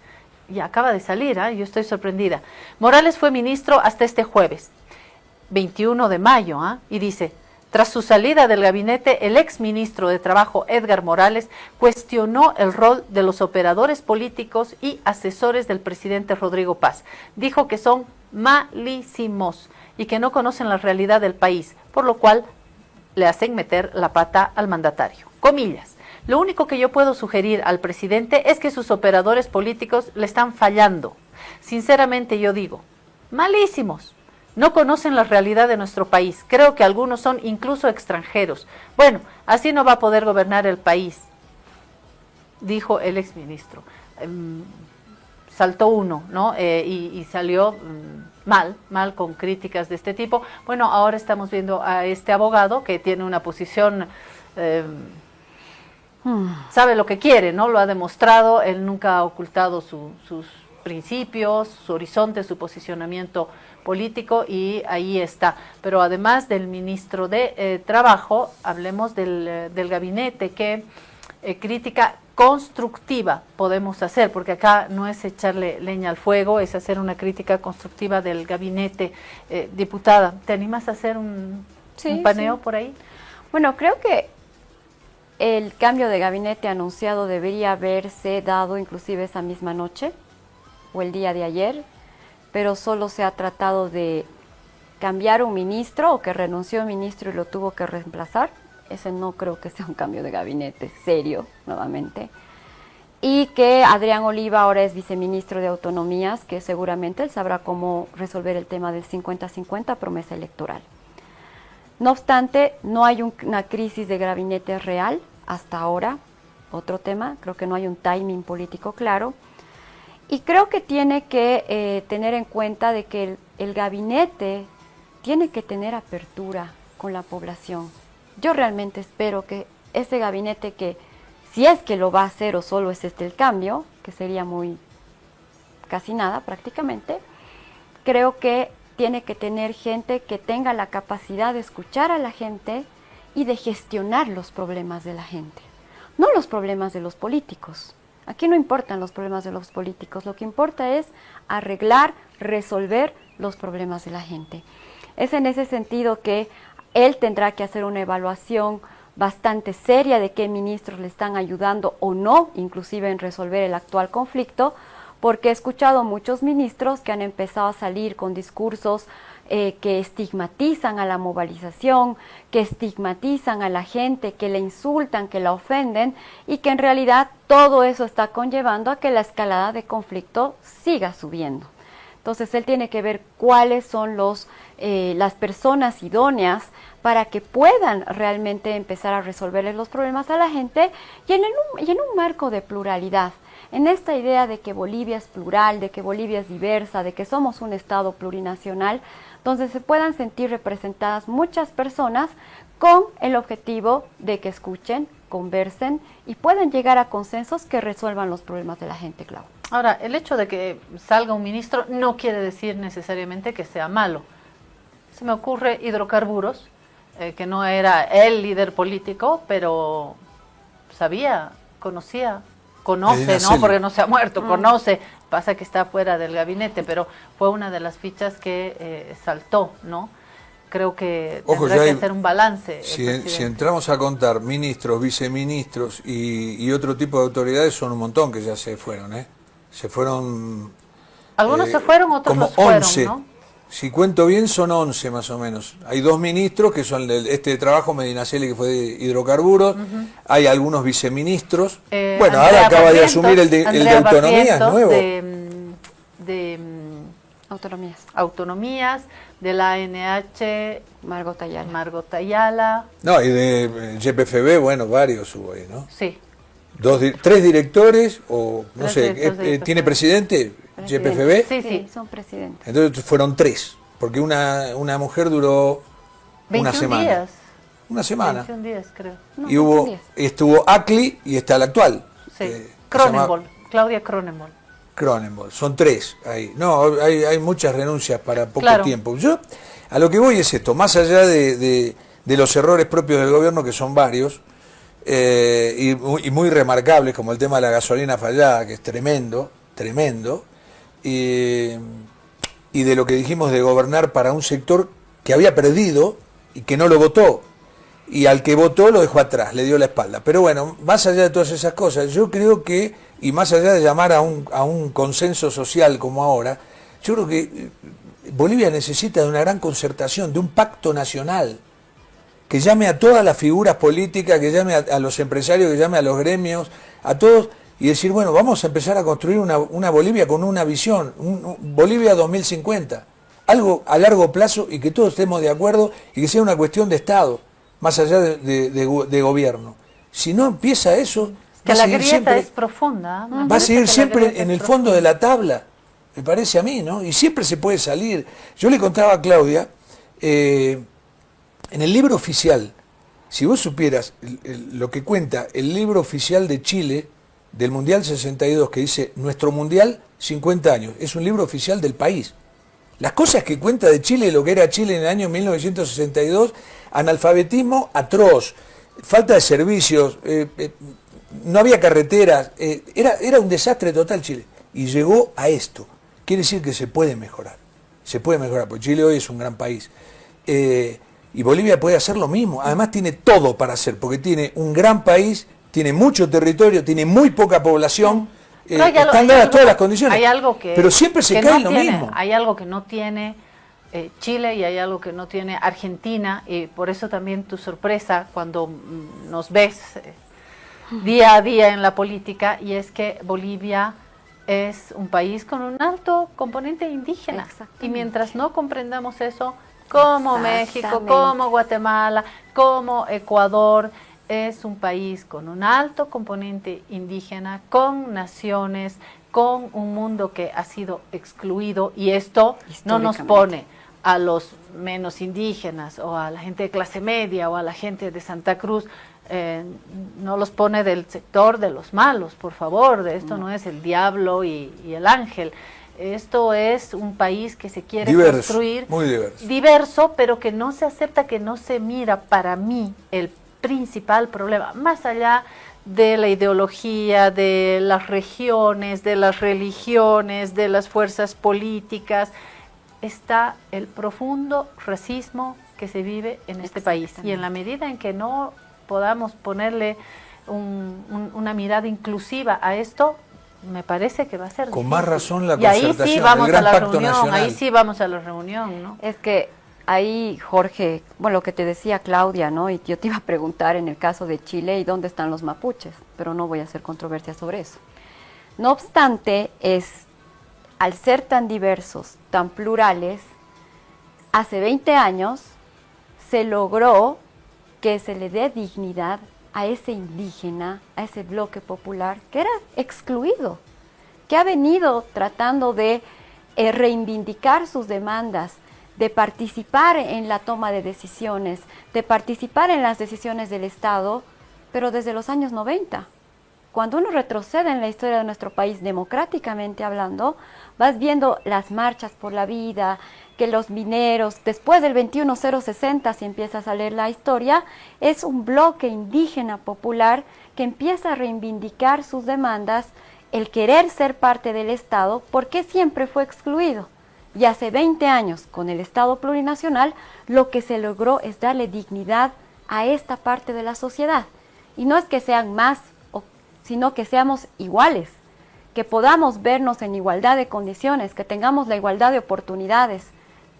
Y acaba de salir, yo estoy sorprendida. Morales fue ministro hasta este jueves, 21 de mayo, y dice, tras su salida del gabinete, el ex ministro de Trabajo, Edgar Morales, cuestionó el rol de los operadores políticos y asesores del presidente Rodrigo Paz. Dijo que son malísimos y que no conocen la realidad del país, por lo cual le hacen meter la pata al mandatario. Comillas. Lo único que yo puedo sugerir al presidente es que sus operadores políticos le están fallando. Sinceramente yo digo, malísimos. No conocen la realidad de nuestro país. Creo que algunos son incluso extranjeros. Bueno, así no va a poder gobernar el país, dijo el exministro. Saltó uno, ¿no? Y salió mal con críticas de este tipo. Bueno, ahora estamos viendo a este abogado que tiene una posición... sabe lo que quiere, ¿no? Lo ha demostrado, él nunca ha ocultado sus principios, su horizonte, su posicionamiento político, y ahí está. Pero además del ministro de Trabajo, hablemos del gabinete que crítica constructiva podemos hacer, porque acá no es echarle leña al fuego, es hacer una crítica constructiva del gabinete. Diputada, ¿te animas a hacer un paneo por ahí? Bueno, creo que el cambio de gabinete anunciado debería haberse dado inclusive esa misma noche o el día de ayer, pero solo se ha tratado de cambiar un ministro o que renunció un ministro y lo tuvo que reemplazar. Ese no creo que sea un cambio de gabinete serio, nuevamente. Y que Adrián Oliva ahora es viceministro de Autonomías, que seguramente él sabrá cómo resolver el tema del 50-50 promesa electoral. No obstante, no hay una crisis de gabinete real hasta ahora. Otro tema, creo que no hay un timing político claro. Y creo que tiene que tener en cuenta de que el gabinete tiene que tener apertura con la población. Yo realmente espero que ese gabinete, que si es que lo va a hacer o solo es el cambio, que sería casi nada prácticamente, creo que tiene que tener gente que tenga la capacidad de escuchar a la gente y de gestionar los problemas de la gente, no los problemas de los políticos. Aquí no importan los problemas de los políticos, lo que importa es arreglar, resolver los problemas de la gente. Es en ese sentido que él tendrá que hacer una evaluación bastante seria de qué ministros le están ayudando o no, inclusive en resolver el actual conflicto, porque he escuchado muchos ministros que han empezado a salir con discursos que estigmatizan a la movilización, que estigmatizan a la gente, que le insultan, que la ofenden, y que en realidad todo eso está conllevando a que la escalada de conflicto siga subiendo. Entonces él tiene que ver cuáles son las personas idóneas para que puedan realmente empezar a resolverles los problemas a la gente y en un marco de pluralidad. En esta idea de que Bolivia es plural, de que Bolivia es diversa, de que somos un Estado plurinacional, donde se puedan sentir representadas muchas personas con el objetivo de que escuchen, conversen y puedan llegar a consensos que resuelvan los problemas de la gente, Clau. Ahora, el hecho de que salga un ministro no quiere decir necesariamente que sea malo. Se me ocurre Hidrocarburos, que no era el líder político, pero sabía, conocía, conoce, ¿no? Porque no se ha muerto, conoce, pasa que está fuera del gabinete, pero fue una de las fichas que saltó, ¿no? Creo que tendrá que hacer un balance. Si entramos a contar ministros, viceministros y otro tipo de autoridades, son un montón que ya se fueron, ¿eh? Se fueron... Algunos se fueron, otros como los fueron, 11. ¿no? Si cuento bien, son 11 más o menos. Hay 2 ministros que son de trabajo, Medinaceli, que fue de Hidrocarburos. Hay algunos viceministros. Bueno, Andrea ahora acaba de Barrientos, asumir el de Autonomías, Barrientos, nuevo. Autonomías. De la ANH, Margot Ayala. Margot Ayala. No, y de YPFB, bueno, varios hubo ahí, ¿no? Sí. 3 directores, o no Tres sé, directores ¿tiene presidente YPFB? Sí. Son presidentes. Entonces fueron 3, porque una mujer duró 21 una semana. días. Una semana. 21 días, creo. No, Y estuvo Acli y está el actual. Sí. Se Cronenbol, llama Claudia Cronenbol. Cronenbol, son 3 ahí. No, hay muchas renuncias para poco tiempo. Yo a lo que voy es esto, más allá de los errores propios del gobierno, que son varios, y muy remarcables, como el tema de la gasolina fallada, que es tremendo, y de lo que dijimos de gobernar para un sector que había perdido y que no lo votó, y al que votó lo dejó atrás, le dio la espalda. Pero bueno, más allá de todas esas cosas, yo creo que, y más allá de llamar a un consenso social como ahora, yo creo que Bolivia necesita de una gran concertación, de un pacto nacional, que llame a todas las figuras políticas, que llame a los empresarios, que llame a los gremios, a todos, y decir, bueno, vamos a empezar a construir una Bolivia con una visión, Bolivia 2050, algo a largo plazo y que todos estemos de acuerdo y que sea una cuestión de Estado, más allá de gobierno. Si no empieza eso, Que la grieta es profunda. va a seguir siempre en el fondo de la tabla, me parece a mí, ¿no? Y siempre se puede salir. Yo le contaba a Claudia, en el libro oficial, si vos supieras lo que cuenta el libro oficial de Chile, del Mundial 62, que dice, nuestro Mundial 50 años, es un libro oficial del país. Las cosas que cuenta de Chile, lo que era Chile en el año 1962, analfabetismo atroz, falta de servicios, no había carreteras, era un desastre total Chile. Y llegó a esto. Quiere decir que se puede mejorar. Se puede mejorar, porque Chile hoy es un gran país. Y Bolivia puede hacer lo mismo. Además tiene todo para hacer, porque tiene un gran país, tiene mucho territorio, tiene muy poca población. Están dadas todas las condiciones. Hay algo que, pero siempre se que cae no lo tiene, mismo. Hay algo que no tiene Chile y hay algo que no tiene Argentina, y por eso también tu sorpresa cuando nos ves día a día en la política, y es que Bolivia es un país con un alto componente indígena. Y mientras no comprendamos eso, como México, como Guatemala, como Ecuador, es un país con un alto componente indígena, con naciones, con un mundo que ha sido excluido, y esto no nos pone a los menos indígenas o a la gente de clase media o a la gente de Santa Cruz, no los pone del sector de los malos, por favor, de esto no es el diablo y el ángel. Esto es un país que se quiere construir, muy diverso, pero que no se acepta, que no se mira, para mí, el principal problema, más allá de la ideología, de las regiones, de las religiones, de las fuerzas políticas, está el profundo racismo que se vive en este país. Y en la medida en que no podamos ponerle una mirada inclusiva a esto, me parece que va a ser con difícil. Más razón la y ahí concertación, sí vamos el gran a la pacto reunión, nacional. ahí sí vamos a la reunión, ¿no? Es que ahí, Jorge, bueno, lo que te decía Claudia, ¿no? Y yo te iba a preguntar en el caso de Chile, ¿y dónde están los mapuches? Pero no voy a hacer controversia sobre eso. No obstante, al ser tan diversos, tan plurales, hace 20 años se logró que se le dé dignidad a ese indígena, a ese bloque popular que era excluido, que ha venido tratando de reivindicar sus demandas, de participar en la toma de decisiones, de participar en las decisiones del Estado, pero desde los años 90. Cuando uno retrocede en la historia de nuestro país, democráticamente hablando, vas viendo las marchas por la vida, que los mineros, después del 21060, si empiezas a leer la historia, es un bloque indígena popular que empieza a reivindicar sus demandas, el querer ser parte del Estado, porque siempre fue excluido. Y hace 20 años, con el Estado plurinacional, lo que se logró es darle dignidad a esta parte de la sociedad. Y no es que sean más, sino que seamos iguales, que podamos vernos en igualdad de condiciones, que tengamos la igualdad de oportunidades.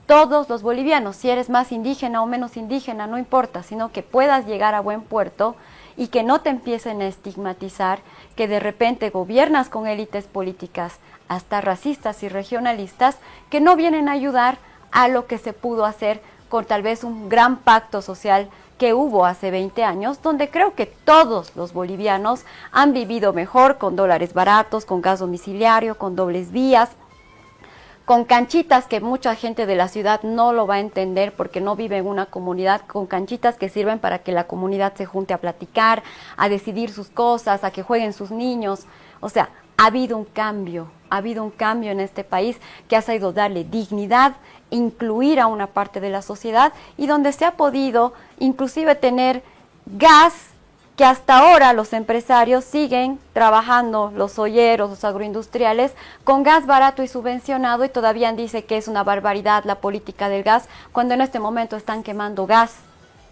Todos los bolivianos, si eres más indígena o menos indígena, no importa, sino que puedas llegar a buen puerto y que no te empiecen a estigmatizar, que de repente gobiernas con élites políticas, hasta racistas y regionalistas, que no vienen a ayudar a lo que se pudo hacer con tal vez un gran pacto social que hubo hace 20 años, donde creo que todos los bolivianos han vivido mejor, con dólares baratos, con gas domiciliario, con dobles vías, con canchitas que mucha gente de la ciudad no lo va a entender porque no vive en una comunidad, con canchitas que sirven para que la comunidad se junte a platicar, a decidir sus cosas, a que jueguen sus niños. O sea, ha habido un cambio en este país que ha sabido darle dignidad, incluir a una parte de la sociedad y donde se ha podido inclusive tener gas, que hasta ahora los empresarios siguen trabajando, los olleros, los agroindustriales, con gas barato y subvencionado, y todavía dice que es una barbaridad la política del gas, cuando en este momento están quemando gas,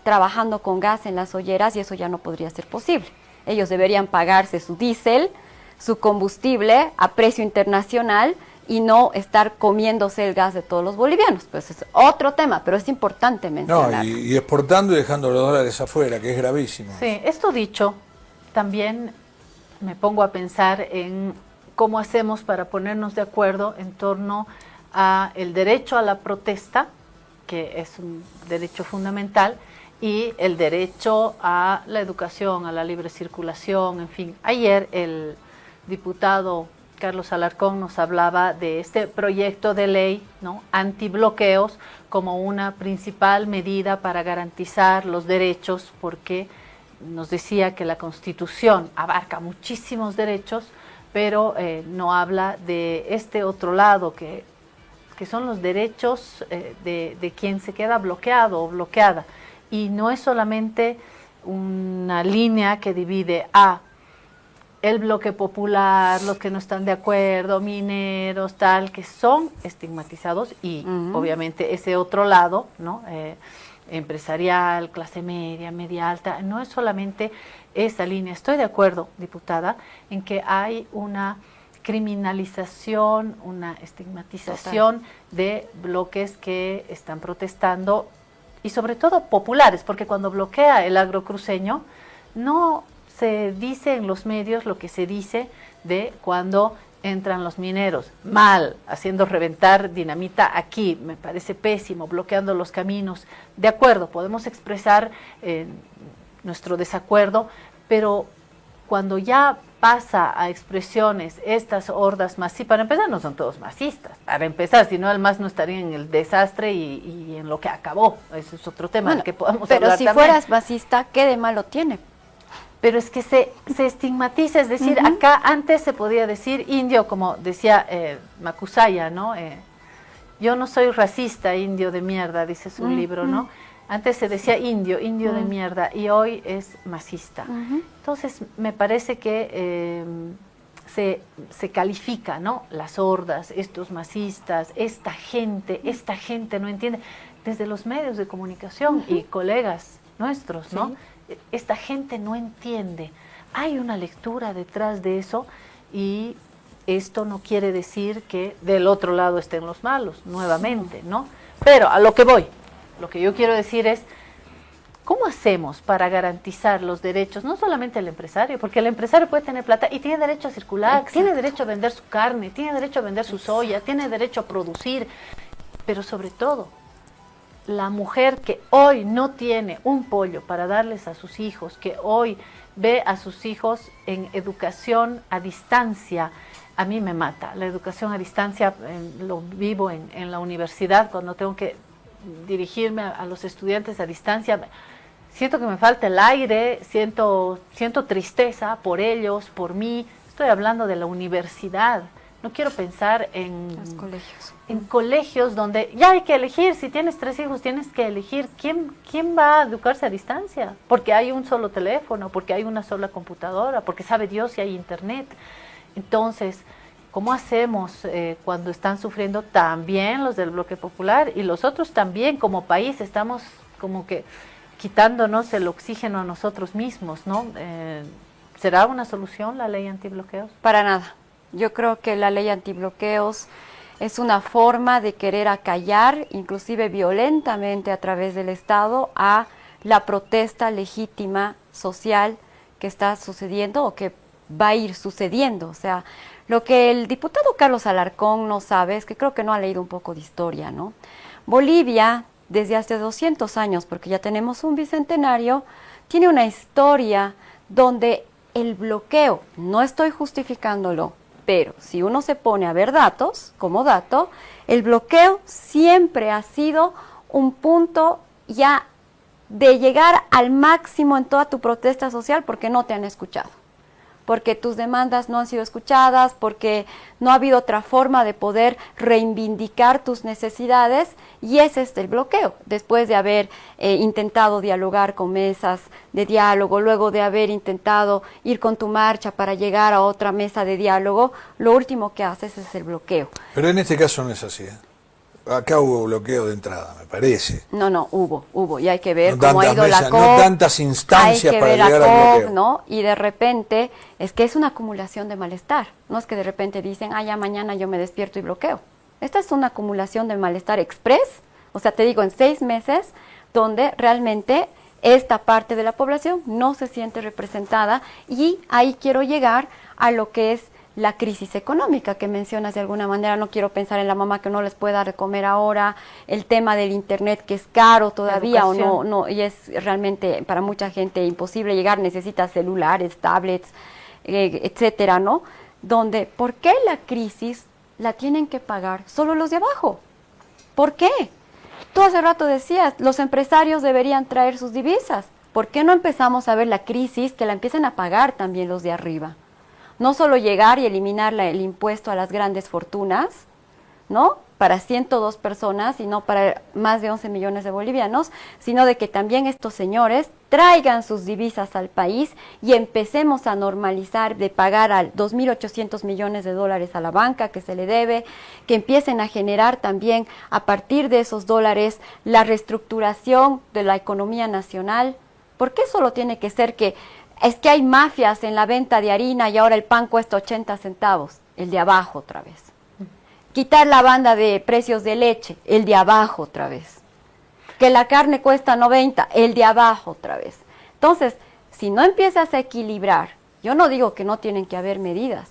trabajando con gas en las olleras, y eso ya no podría ser posible. Ellos deberían pagarse su diésel, su combustible a precio internacional y no estar comiéndose el gas de todos los bolivianos. Pues es otro tema, pero es importante mencionarlo. No, y exportando y dejando los dólares afuera, que es gravísimo. Sí, esto dicho, también me pongo a pensar en cómo hacemos para ponernos de acuerdo en torno a el derecho a la protesta, que es un derecho fundamental, y el derecho a la educación, a la libre circulación, en fin. Ayer el diputado Carlos Alarcón nos hablaba de este proyecto de ley, ¿no?, antibloqueos, como una principal medida para garantizar los derechos, porque nos decía que la Constitución abarca muchísimos derechos, pero no habla de este otro lado, que son los derechos de quien se queda bloqueado o bloqueada. Y no es solamente una línea que divide a el bloque popular, los que no están de acuerdo, mineros, tal, que son estigmatizados y obviamente ese otro lado, ¿no? Empresarial, clase media, media alta, no es solamente esa línea. Estoy de acuerdo, diputada, en que hay una criminalización, una estigmatización de bloques que están protestando y sobre todo populares, porque cuando bloquea el agrocruceño no se dice en los medios lo que se dice de cuando entran los mineros, mal, haciendo reventar dinamita aquí, me parece pésimo, bloqueando los caminos. De acuerdo, podemos expresar nuestro desacuerdo, pero cuando ya pasa a expresiones estas hordas masistas, para empezar no son todos masistas, para empezar, si no el MAS no estaría en el desastre y en lo que acabó, ese es otro tema del que podemos hablar pero si también. fueras masista, ¿qué de malo tiene? Pero es que se estigmatiza, es decir, acá antes se podía decir indio, como decía Macusaya, ¿no? Yo no soy racista, indio de mierda, dice su libro, ¿no? Antes se decía indio, indio de mierda, y hoy es masista. Entonces, me parece que se califica, ¿no? Las hordas, estos masistas, esta gente no entiende, desde los medios de comunicación y colegas nuestros, ¿no? Esta gente no entiende. Hay una lectura detrás de eso y esto no quiere decir que del otro lado estén los malos, nuevamente, ¿no? Pero a lo que voy, lo que yo quiero decir es, ¿cómo hacemos para garantizar los derechos, no solamente el empresario, porque el empresario puede tener plata y tiene derecho a circular, tiene derecho a vender su carne, tiene derecho a vender su soya, tiene derecho a producir, pero sobre todo, la mujer que hoy no tiene un pollo para darles a sus hijos, que hoy ve a sus hijos en educación a distancia, a mí me mata. La educación a distancia lo vivo en la universidad, cuando tengo que dirigirme a los estudiantes a distancia, siento que me falta el aire, siento tristeza por ellos, por mí. Estoy hablando de la universidad. No quiero pensar en Los colegios. En colegios donde ya hay que elegir, si tienes 3 hijos tienes que elegir quién va a educarse a distancia, porque hay un solo teléfono, porque hay una sola computadora, porque sabe Dios si hay internet. Entonces, ¿cómo hacemos cuando están sufriendo también los del bloque popular y los otros también como país? Estamos como que quitándonos el oxígeno a nosotros mismos, ¿no? ¿Será una solución la ley antibloqueos? Para nada. Yo creo que la ley antibloqueos es una forma de querer acallar, inclusive violentamente a través del Estado, a la protesta legítima social que está sucediendo o que va a ir sucediendo. O sea, lo que el diputado Carlos Alarcón no sabe es que creo que no ha leído un poco de historia, ¿no? Bolivia, desde hace 200 años, porque ya tenemos un bicentenario, tiene una historia donde el bloqueo, no estoy justificándolo, pero si uno se pone a ver datos, como dato, el bloqueo siempre ha sido un punto ya de llegar al máximo en toda tu protesta social porque no te han escuchado, porque tus demandas no han sido escuchadas, porque no ha habido otra forma de poder reivindicar tus necesidades, y ese es el bloqueo. Después de haber intentado dialogar con mesas de diálogo, luego de haber intentado ir con tu marcha para llegar a otra mesa de diálogo, lo último que haces es el bloqueo. Pero en este caso no es así, ¿eh? Acá hubo bloqueo de entrada, me parece. No, hubo, y hay que ver No cómo ha tantas ido la mesas, COP, no tantas instancias hay que para ver llegar la al COP, bloqueo. ¿no? Y de repente, es que es una acumulación de malestar, no es que de repente dicen, ya mañana yo me despierto y bloqueo. Esta es una acumulación de malestar express, o sea, te digo, en 6 meses, donde realmente esta parte de la población no se siente representada, y ahí quiero llegar a lo que es la crisis económica que mencionas de alguna manera. No quiero pensar en la mamá que no les puede dar de comer ahora, el tema del internet que es caro todavía o no, y es realmente para mucha gente imposible llegar, necesita celulares, tablets, etcétera, ¿no? Donde, ¿por qué la crisis la tienen que pagar solo los de abajo? ¿Por qué? Tú hace rato decías, los empresarios deberían traer sus divisas. ¿Por qué no empezamos a ver la crisis que la empiecen a pagar también los de arriba? No solo llegar y eliminar el impuesto a las grandes fortunas, ¿no? para 102 personas y no para más de 11 millones de bolivianos, sino de que también estos señores traigan sus divisas al país y empecemos a normalizar de pagar a 2.800 millones de dólares a la banca que se le debe, que empiecen a generar también a partir de esos dólares la reestructuración de la economía nacional. ¿Por qué solo tiene que ser que es que hay mafias en la venta de harina y ahora el pan cuesta 80 centavos? El de abajo otra vez. Quitar la banda de precios de leche, el de abajo otra vez. Que la carne cuesta 90, el de abajo otra vez. Entonces, si no empiezas a equilibrar, yo no digo que no tienen que haber medidas.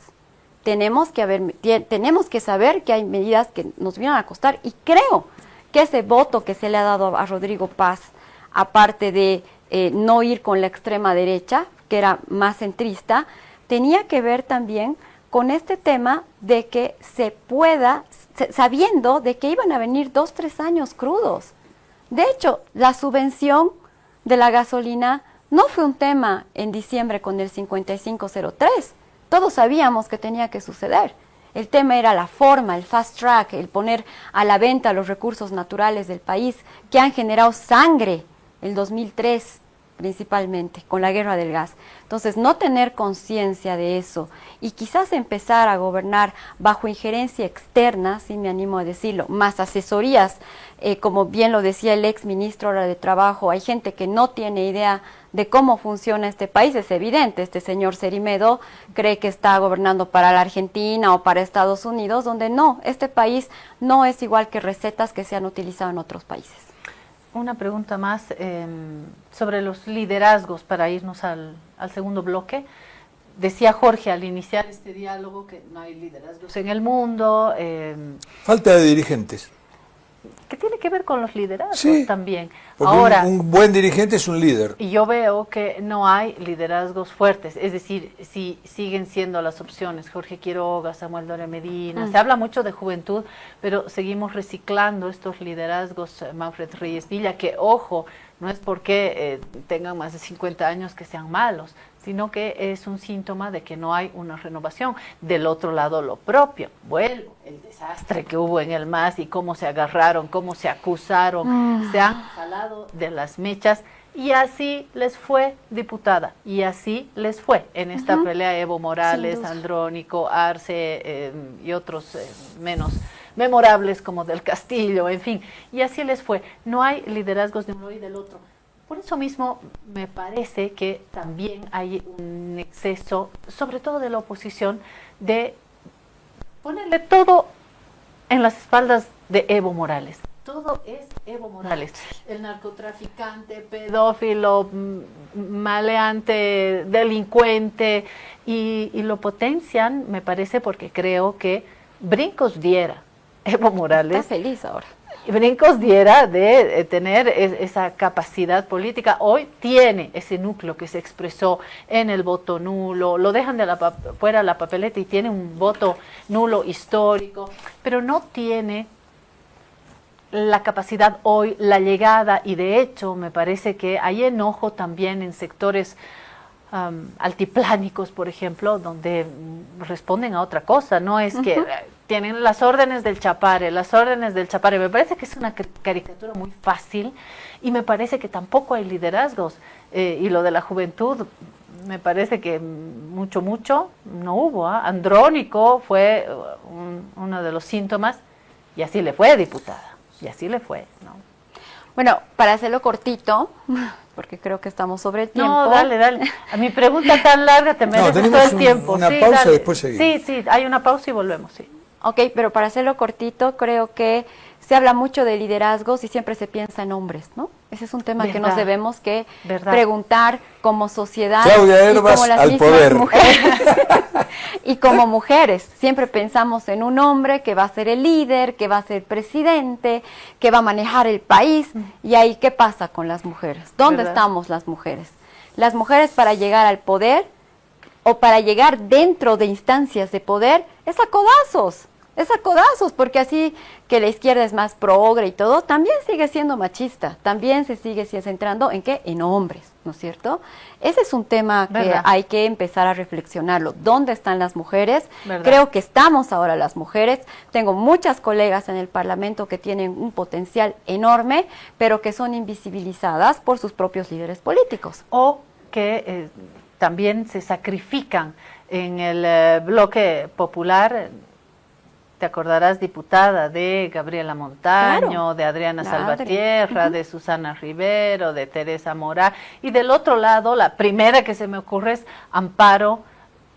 Tenemos que saber que hay medidas que nos vienen a costar y creo que ese voto que se le ha dado a Rodrigo Paz, aparte de no ir con la extrema derecha, que era más centrista, tenía que ver también con este tema de que se pueda, sabiendo de que iban a venir 2-3 años crudos. De hecho, la subvención de la gasolina no fue un tema en diciembre con el 5503. Todos sabíamos que tenía que suceder. El tema era la forma, el fast track, el poner a la venta los recursos naturales del país que han generado sangre el 2003 principalmente, con la guerra del gas. Entonces, no tener conciencia de eso y quizás empezar a gobernar bajo injerencia externa, si me animo a decirlo, más asesorías, como bien lo decía el ex ministro ahora de Trabajo, hay gente que no tiene idea de cómo funciona este país, es evidente, este señor Cerimedo cree que está gobernando para la Argentina o para Estados Unidos, donde no, este país no es igual que recetas que se han utilizado en otros países. Una pregunta más sobre los liderazgos para irnos al segundo bloque. Decía Jorge al iniciar este diálogo que no hay liderazgos en el mundo. Falta de dirigentes. ¿Qué tiene que ver con los liderazgos también? Porque ahora, un buen dirigente es un líder. y yo veo que no hay liderazgos fuertes, es decir, si siguen siendo las opciones, Jorge Quiroga, Samuel Doria Medina, se habla mucho de juventud, pero seguimos reciclando estos liderazgos, Manfred Reyes Villa, que ojo, no es porque tengan más de 50 años que sean malos, sino que es un síntoma de que no hay una renovación. Del otro lado, lo propio, vuelvo, el desastre que hubo en el MAS y cómo se agarraron, cómo se acusaron, se han jalado de las mechas y así les fue, diputada, y así les fue en esta pelea Evo Morales, Andrónico, Arce y otros menos memorables como del Castillo, en fin, y así les fue. No hay liderazgos de uno y del otro. Por eso mismo me parece que también hay un exceso, sobre todo de la oposición, de ponerle todo en las espaldas de Evo Morales. Todo es Evo Morales, el narcotraficante, pedófilo, maleante, delincuente, y lo potencian, me parece, porque creo que brincos diera Evo Morales. Está feliz ahora. Brincos diera de tener esa capacidad política. Hoy tiene ese núcleo que se expresó en el voto nulo, lo dejan de fuera la papeleta y tiene un voto nulo histórico, pero no tiene la capacidad hoy, la llegada, y de hecho me parece que hay enojo también en sectores altiplánicos, por ejemplo, donde responden a otra cosa, no es que tienen las órdenes del Chapare, me parece que es una caricatura muy fácil y me parece que tampoco hay liderazgos, y lo de la juventud, me parece que mucho no hubo, Andrónico fue uno de los síntomas y así le fue, diputada, y así le fue, ¿no? Bueno, para hacerlo cortito, porque creo que estamos sobre el tiempo. No, dale. A mi pregunta tan larga te mereces todo el tiempo. Una pausa y después seguimos. Sí, hay una pausa y volvemos, sí. Ok, pero para hacerlo cortito, creo que se habla mucho de liderazgos y siempre se piensa en hombres, ¿no? Ese es un tema que nos debemos que preguntar como sociedad. Claudia Herbas, y como las al poder. Mujeres. Y como mujeres, siempre pensamos en un hombre que va a ser el líder, que va a ser presidente, que va a manejar el país. Y ahí, ¿qué pasa con las mujeres? ¿Dónde estamos las mujeres? Las mujeres, para llegar al poder o para llegar dentro de instancias de poder es a codazos. Es a codazos, porque así que la izquierda es más progre y todo, también sigue siendo machista, también se sigue centrando en ¿qué? En hombres, ¿no es cierto? Ese es un tema que ¿Verdad? hay que empezar a reflexionarlo. ¿Dónde están las mujeres? ¿Verdad? Creo que estamos ahora las mujeres. Tengo muchas colegas en el Parlamento que tienen un potencial enorme, pero que son invisibilizadas por sus propios líderes políticos. O que también se sacrifican en el bloque popular. Te acordarás, diputada, de Gabriela Montaño, Claro. de Adriana La Salvatierra, Adri. de Susana Rivero, de Teresa Morá. Y del otro lado, la primera que se me ocurre es Amparo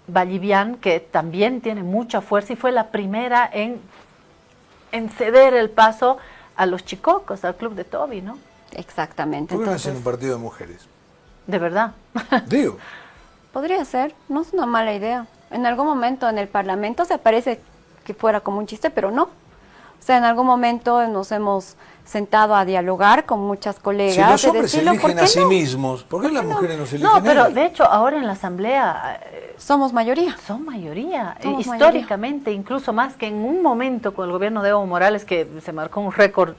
Vallivian, que también tiene mucha fuerza y fue la primera en ceder el paso a los chicocos, al club de Toby, ¿no? Exactamente. ¿Por qué no hacen Entonces, un partido de mujeres? De verdad. Digo, podría ser, no es una mala idea. En algún momento en el Parlamento se parece que fuera como un chiste, pero no. O sea, en algún momento nos hemos sentado a dialogar con muchas colegas. si los de hombres se decirlo, eligen ¿por qué a sí no? mismos, ¿por qué las mujeres no se eligen No, a pero ellas? de hecho ahora en la Asamblea Somos mayoría. son mayoría, Somos históricamente, incluso más que en un momento con el gobierno de Evo Morales, que se marcó un récord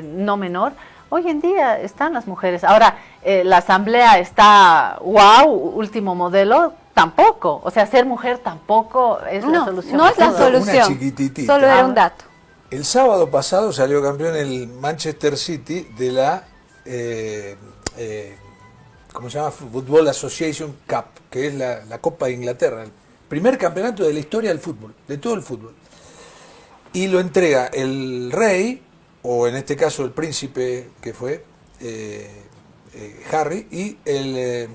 no menor. Hoy en día están las mujeres. Ahora, la Asamblea está, wow, último modelo, tampoco. O sea, ser mujer tampoco es la No, solución. no es la Una solución. chiquititita. Solo era Ah, un dato. El sábado pasado salió campeón el Manchester City de la ¿cómo se llama? Football Association Cup, que es la Copa de Inglaterra, el primer campeonato de la historia del fútbol, de todo el fútbol. Y lo entrega el rey, o en este caso el príncipe que fue Harry, y el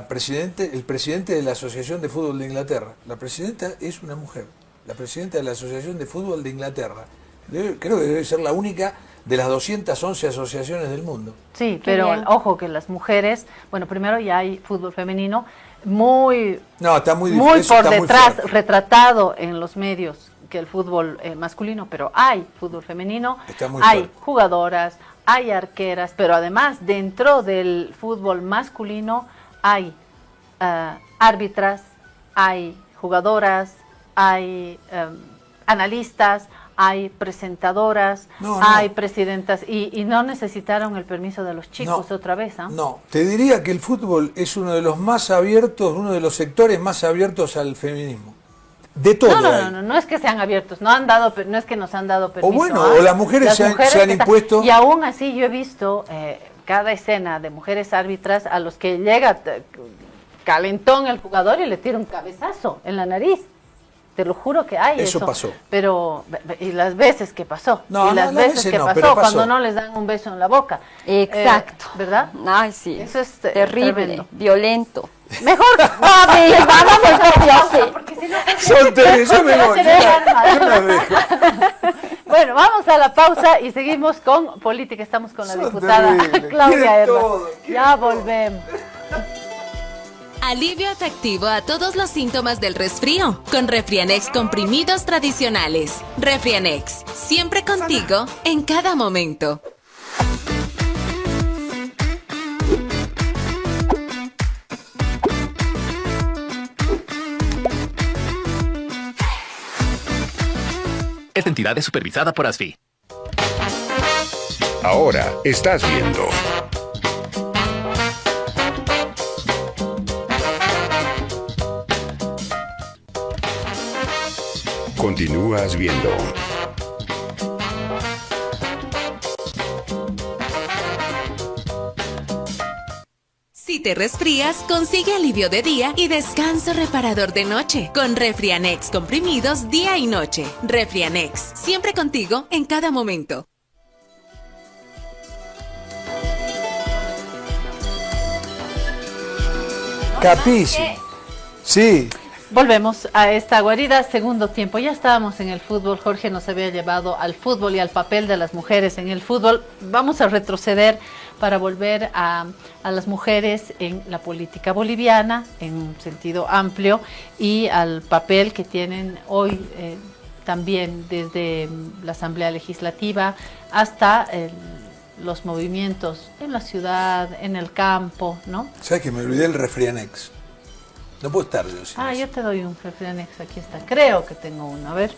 presidente de la Asociación de Fútbol de Inglaterra. La presidenta es una mujer, la presidenta de la Asociación de Fútbol de Inglaterra. Creo que debe ser la única de las 211 asociaciones del mundo. Sí, Qué pero bien. ojo que las mujeres, bueno, primero ya hay fútbol femenino muy No, está muy muy eso por está muy detrás, fuerte. retratado en los medios que el fútbol masculino, pero hay fútbol femenino, Está muy hay fuerte. jugadoras, hay arqueras, pero además dentro del fútbol masculino hay árbitras, hay jugadoras, hay analistas, hay presentadoras, No, hay no. presidentas y no necesitaron el permiso de los chicos No, otra vez, ¿ah? No, te diría que el fútbol es uno de los más abiertos, uno de los sectores más abiertos al feminismo. De todo. hay. No es que sean abiertos, no es que nos han dado permiso. bueno, ¿ah? o las mujeres se han que impuesto. Y aún así yo he visto cada escena de mujeres árbitras a los que llega calentón el jugador y le tira un cabezazo en la nariz. Te lo juro que hay Eso eso. pasó. Pero, y las veces que pasó. No, y las no, las veces veces que no, pasó, pero pasó. cuando no les dan un beso en la boca. Exacto. ¿Verdad? Ay, sí. Eso es terrible, tremendo. violento. Mejor Ah, sí, vamos a hacer porque si no... Son tres, yo me voy. Se dejan mal. Yo las dejo. Bueno, vamos a la pausa y seguimos con política. Estamos con la Son diputada terribles, Claudia quieren Herba. todo, Ya volvemos. Alivio efectivo a todos los síntomas del resfrío con Refrianex comprimidos tradicionales. Refrianex, siempre contigo en cada momento. Esta entidad es supervisada por ASFI. Ahora estás viendo. Continúas viendo. Si te resfrías, consigue alivio de día y descanso reparador de noche con Refrianex comprimidos día y noche. Refrianex, siempre contigo en cada momento. Capísimo. Sí. Volvemos a esta guarida, segundo tiempo. Ya estábamos en el fútbol, Jorge nos había llevado al fútbol y al papel de las mujeres en el fútbol. Vamos a retroceder para volver a las mujeres en la política boliviana, en un sentido amplio, y al papel que tienen hoy también desde la Asamblea Legislativa hasta los movimientos en la ciudad, en el campo, ¿no? ¿Sabes que me olvidé el Refrianex? No puedo estar yo sin eso. Yo te doy un Refrianex, aquí está. Creo que tengo uno, a ver.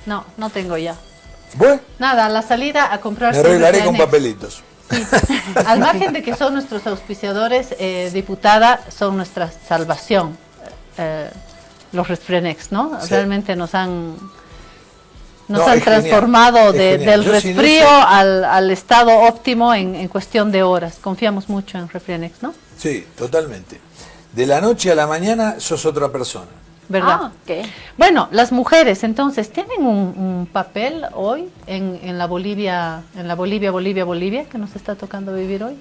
No, no tengo ya. Bueno, Nada, a la salida a comprar... me arreglaré con Refrianex. papelitos. Sí. Al margen de que son nuestros auspiciadores, diputada, son nuestra salvación, los Refrianex, ¿no? Sí. Realmente nos han No, es genial, transformado es genial. del Yo sin resfrío eso- al estado óptimo en cuestión de horas. Confiamos mucho en Refrianex, ¿no? Sí, totalmente. De la noche a la mañana sos otra persona. ¿Verdad? Ah, ok. Bueno, las mujeres entonces tienen un papel hoy en la Bolivia, Bolivia, que nos está tocando vivir hoy.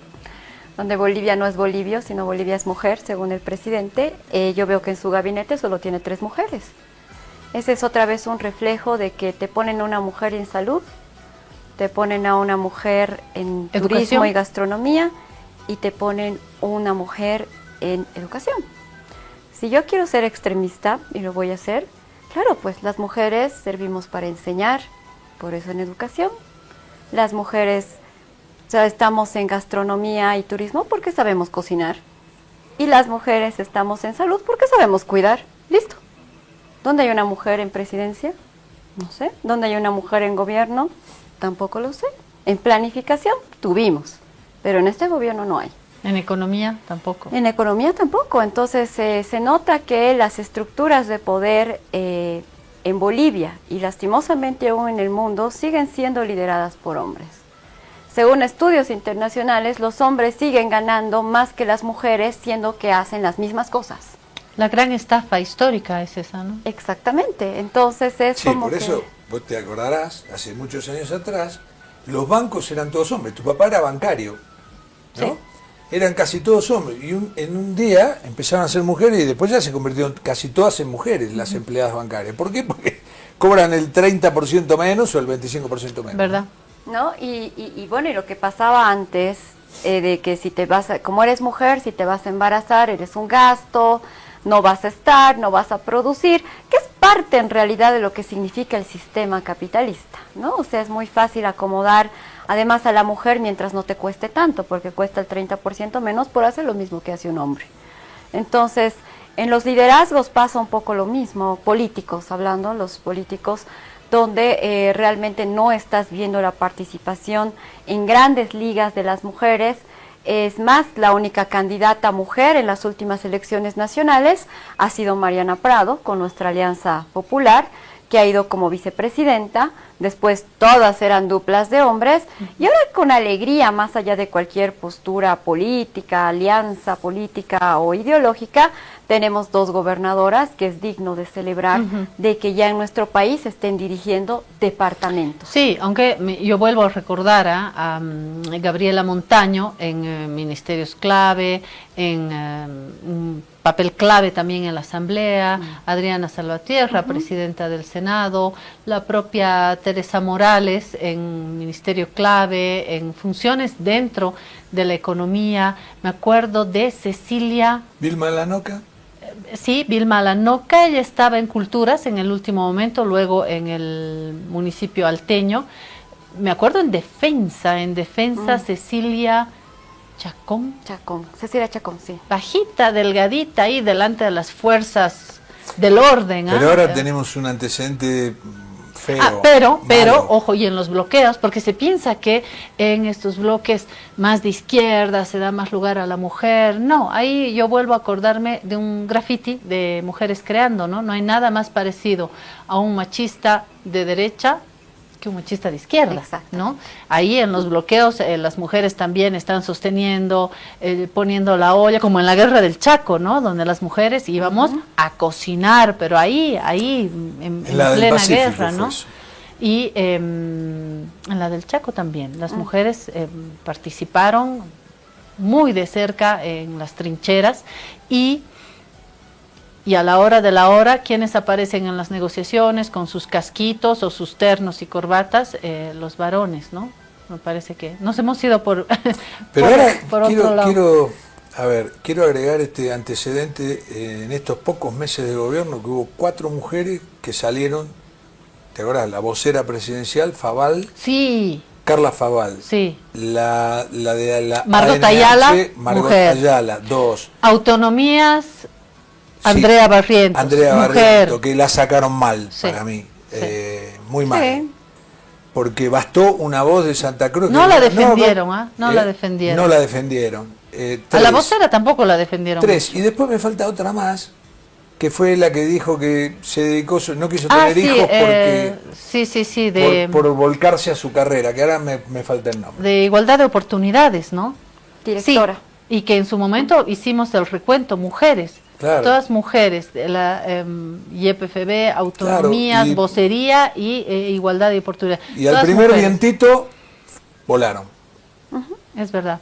Donde Bolivia no es Bolivia, sino Bolivia es mujer, según el presidente. Yo veo que en su gabinete solo tiene 3 mujeres. Ese es otra vez un reflejo de que te ponen a una mujer en salud, te ponen a una mujer en Educación. turismo y gastronomía y te ponen una mujer en educación. Si yo quiero ser extremista, y lo voy a hacer, claro, pues las mujeres servimos para enseñar, por eso en educación. Las mujeres estamos en gastronomía y turismo porque sabemos cocinar. Y las mujeres estamos en salud porque sabemos cuidar. Listo. ¿Dónde hay una mujer en presidencia? No sé. ¿Dónde hay una mujer en gobierno? Tampoco lo sé. En planificación tuvimos, pero en este gobierno no hay. En economía tampoco. En economía tampoco. Entonces se nota que las estructuras de poder en Bolivia y lastimosamente aún en el mundo siguen siendo lideradas por hombres. Según estudios internacionales, los hombres siguen ganando más que las mujeres, siendo que hacen las mismas cosas. La gran estafa histórica es esa, ¿no? Exactamente. Entonces es Sí, como por que... eso, vos te acordarás, hace muchos años atrás, los bancos eran todos hombres. Tu papá era bancario, ¿no? Sí. Eran casi todos hombres. Y en un día empezaron a ser mujeres y después ya se convirtieron casi todas en mujeres las empleadas bancarias. ¿Por qué? Porque cobran el 30% menos o el 25% menos. ¿Verdad? ¿No? Y bueno, y lo que pasaba antes, de que si te vas como eres mujer, si te vas a embarazar, eres un gasto, no vas a estar, no vas a producir, que es parte en realidad de lo que significa el sistema capitalista, ¿no? O sea, es muy fácil acomodar además a la mujer mientras no te cueste tanto, porque cuesta el 30% menos por hacer lo mismo que hace un hombre. Entonces, en los liderazgos pasa un poco lo mismo, políticos, hablando, los políticos, donde realmente no estás viendo la participación en grandes ligas de las mujeres. Es más, la única candidata mujer en las últimas elecciones nacionales ha sido Mariana Prado, con nuestra Alianza Popular, que ha ido como vicepresidenta. Después todas eran duplas de hombres, y ahora con alegría, más allá de cualquier postura política, alianza política o ideológica, tenemos 2 gobernadoras, que es digno de celebrar, de que ya en nuestro país estén dirigiendo departamentos. Sí, aunque yo vuelvo a recordar a Gabriela Montaño en ministerios clave, en un papel clave también en la Asamblea, Adriana Salvatierra, presidenta del Senado, la propia Teresa Morales en ministerio clave, en funciones dentro de la economía. Me acuerdo de Cecilia... Vilma Lanoca. Sí, Vilma Lanoca, ella estaba en Culturas en el último momento, luego en el municipio alteño. Me acuerdo en Defensa, Cecilia Chacón. Chacón, Cecilia Chacón, sí. Bajita, delgadita, ahí delante de las fuerzas del orden. Pero ahora tenemos un antecedente feo. Pero, malo. ojo, y en los bloqueos, porque se piensa que en estos bloques más de izquierda se da más lugar a la mujer. No, ahí yo vuelvo a acordarme de un graffiti de mujeres creando, ¿no? No hay nada más parecido a un machista de derecha que un machista de izquierda, Exacto. ¿no? Ahí en los bloqueos las mujeres también están sosteniendo, poniendo la olla, como en la guerra del Chaco, ¿no? Donde las mujeres íbamos a cocinar, pero ahí en la del plena Pacífico guerra, fue ¿no? eso. Y en la del Chaco también, las mujeres participaron muy de cerca en las trincheras y a la hora de la hora, ¿quiénes aparecen en las negociaciones con sus casquitos o sus ternos y corbatas? Los varones, ¿no? Me parece que nos hemos ido por, Pero por, ahora por otro lado. quiero agregar este antecedente en estos pocos meses de gobierno, que hubo 4 mujeres que salieron, ¿te acuerdas? La vocera presidencial, Fabal, Sí, Carla Fabal. sí. La de la Margot ANH, Ayala, Margot mujer. Ayala, 2. Autonomías, Sí, Andrea Barrientos, Andrea mujer. Barrientos, que la sacaron mal Sí, para mí. sí. muy mal. Sí. Porque bastó una voz de Santa Cruz. No que la diga, defendieron, ¿ah? No la defendieron. No la defendieron. A la Tres. vocera tampoco la defendieron. 3. Y después me falta otra más, que fue la que dijo que se dedicó, no quiso Ah, tener sí, hijos porque sí, de, por volcarse a su carrera, que ahora me falta el nombre. de igualdad de oportunidades, ¿no? Directora. Sí, y que en su momento hicimos el recuento, mujeres, Claro. todas mujeres, de la YPFB, autonomías, Claro, y- vocería y igualdad de oportunidades. Y al Todas primer mujeres. vientito volaron. Es verdad,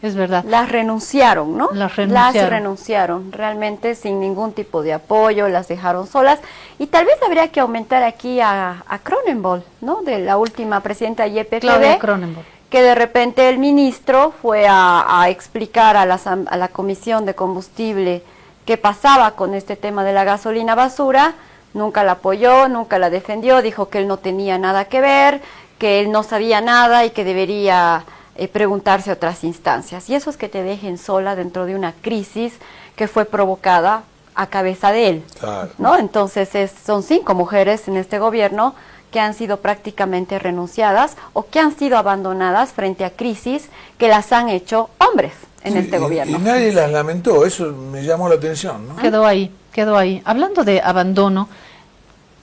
es verdad. Las renunciaron, ¿no? Las renunciaron. Las renunciaron, realmente sin ningún tipo de apoyo, las dejaron solas. Y tal vez habría que aumentar aquí a Cronenbol, ¿no? De la última presidenta de Claudia YPFB, Cronenberg. que de repente el ministro fue a explicar a la Comisión de Combustible qué pasaba con este tema de la gasolina basura. Nunca la apoyó, nunca la defendió, dijo que él no tenía nada que ver, que él no sabía nada y que debería preguntarse a otras instancias. Y eso es que te dejen sola dentro de una crisis que fue provocada a cabeza de él, Claro. ¿no? Entonces son 5 mujeres en este gobierno que han sido prácticamente renunciadas o que han sido abandonadas frente a crisis que las han hecho hombres en Sí, este gobierno. Y nadie las lamentó, eso me llamó la atención, ¿no? Quedó ahí, quedó ahí. Hablando de abandono,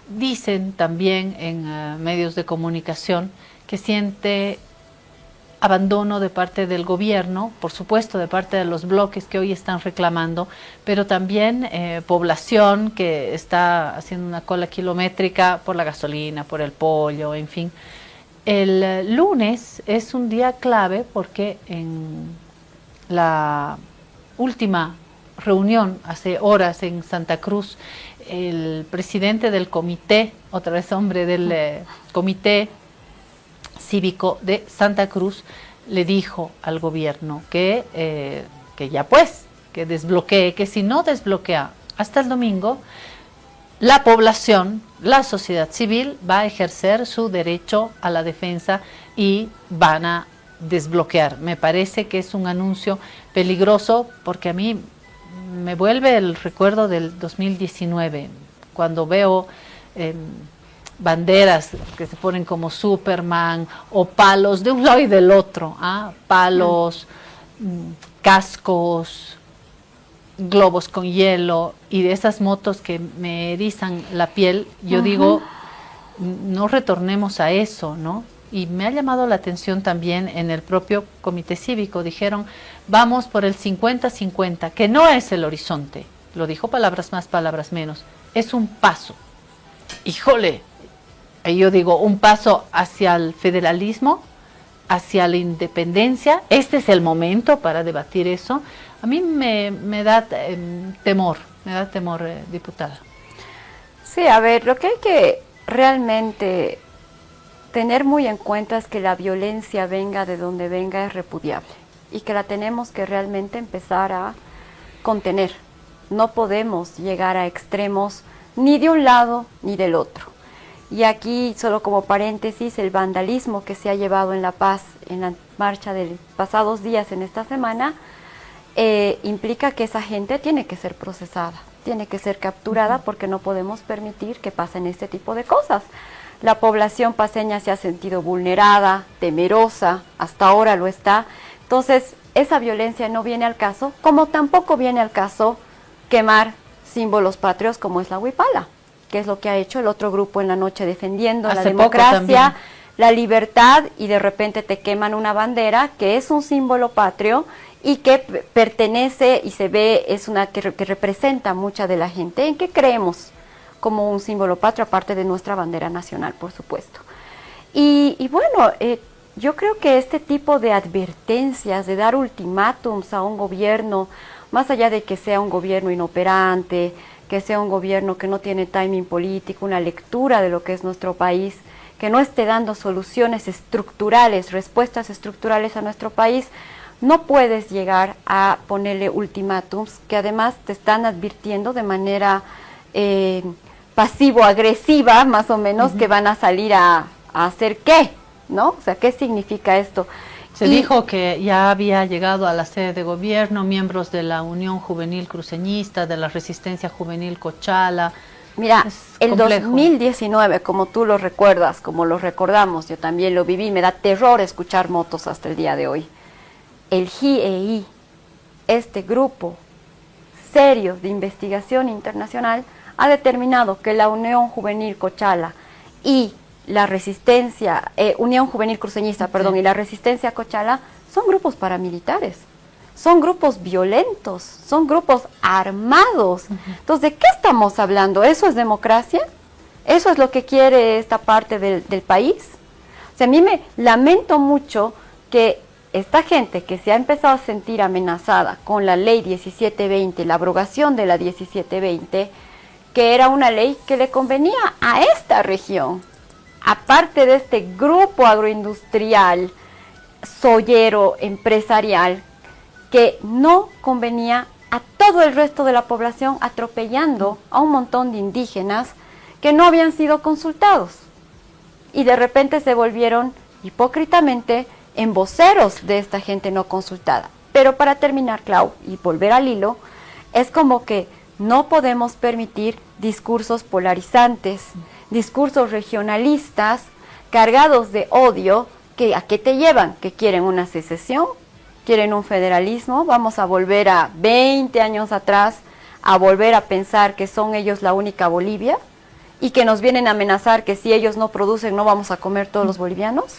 dicen también en medios de comunicación que siente abandono de parte del gobierno, por supuesto de parte de los bloques que hoy están reclamando, pero también población que está haciendo una cola kilométrica por la gasolina, por el pollo, en fin. El lunes es un día clave porque en la última reunión hace horas en Santa Cruz, el presidente del comité, otra vez hombre del comité cívico de Santa Cruz, le dijo al gobierno que ya pues, que desbloquee, que si no desbloquea hasta el domingo, la población, la sociedad civil va a ejercer su derecho a la defensa y van a desbloquear. Me parece que es un anuncio peligroso porque a mí me vuelve el recuerdo del 2019, cuando veo banderas que se ponen como Superman o palos de un lado y del otro, palos, cascos, globos con hielo y de esas motos que me erizan la piel. Yo digo, no retornemos a eso, ¿no? Y me ha llamado la atención también en el propio comité cívico, dijeron, vamos por el 50-50, que no es el horizonte, lo dijo palabras más, palabras menos, es un paso. Híjole, yo digo, un paso hacia el federalismo, hacia la independencia, este es el momento para debatir eso. A mí me da temor, diputada. Sí, a ver, lo que hay que realmente tener muy en cuenta es que la violencia venga de donde venga es repudiable y que la tenemos que realmente empezar a contener. No podemos llegar a extremos ni de un lado ni del otro. Y aquí, solo como paréntesis, el vandalismo que se ha llevado en La Paz en la marcha de los pasados días en esta semana implica que esa gente tiene que ser procesada, tiene que ser capturada porque no podemos permitir que pasen este tipo de cosas. La población paceña se ha sentido vulnerada, temerosa, hasta ahora lo está. Entonces, esa violencia no viene al caso, como tampoco viene al caso quemar símbolos patrios como es la huipala, que es lo que ha hecho el otro grupo en la noche defendiendo la democracia, la libertad, y de repente te queman una bandera que es un símbolo patrio y que pertenece y se ve, es una que representa mucha de la gente. ¿En qué creemos como un símbolo patrio, aparte de nuestra bandera nacional, por supuesto? Y bueno, yo creo que este tipo de advertencias, de dar ultimátums a un gobierno, más allá de que sea un gobierno inoperante, que sea un gobierno que no tiene timing político, una lectura de lo que es nuestro país, que no esté dando soluciones estructurales, respuestas estructurales a nuestro país, no puedes llegar a ponerle ultimátums que además te están advirtiendo de manera pasivo-agresiva, más o menos, que van a salir a hacer qué, ¿no? O sea, ¿qué significa esto? Se dijo que ya había llegado a la sede de gobierno miembros de la Unión Juvenil Cruceñista, de la Resistencia Juvenil Cochala, Mira, Es el complejo. 2019, como tú lo recuerdas, como lo recordamos, yo también lo viví, me da terror escuchar motos hasta el día de hoy. El GIEI, este grupo serio de investigación internacional, ha determinado que la Unión Juvenil Cochala y la resistencia, Unión Juvenil Cruceñista, perdón, y la resistencia Cochala son grupos paramilitares, son grupos violentos, son grupos armados. Entonces, ¿de qué estamos hablando? ¿Eso es democracia? ¿Eso es lo que quiere esta parte del país? O sea, a mí me lamento mucho que esta gente que se ha empezado a sentir amenazada con la ley 1720, la abrogación de la 1720, que era una ley que le convenía a esta región, aparte de este grupo agroindustrial, soyero, empresarial, que no convenía a todo el resto de la población, atropellando a un montón de indígenas que no habían sido consultados. Y de repente se volvieron hipócritamente en voceros de esta gente no consultada. Pero para terminar, Clau, y volver al hilo, es como que no podemos permitir discursos polarizantes, discursos regionalistas, cargados de odio, que ¿a qué te llevan? ¿Que quieren una secesión? ¿Quieren un federalismo? Vamos a volver a 20 años atrás, a volver a pensar que son ellos la única Bolivia y que nos vienen a amenazar que si ellos no producen no vamos a comer todos los bolivianos.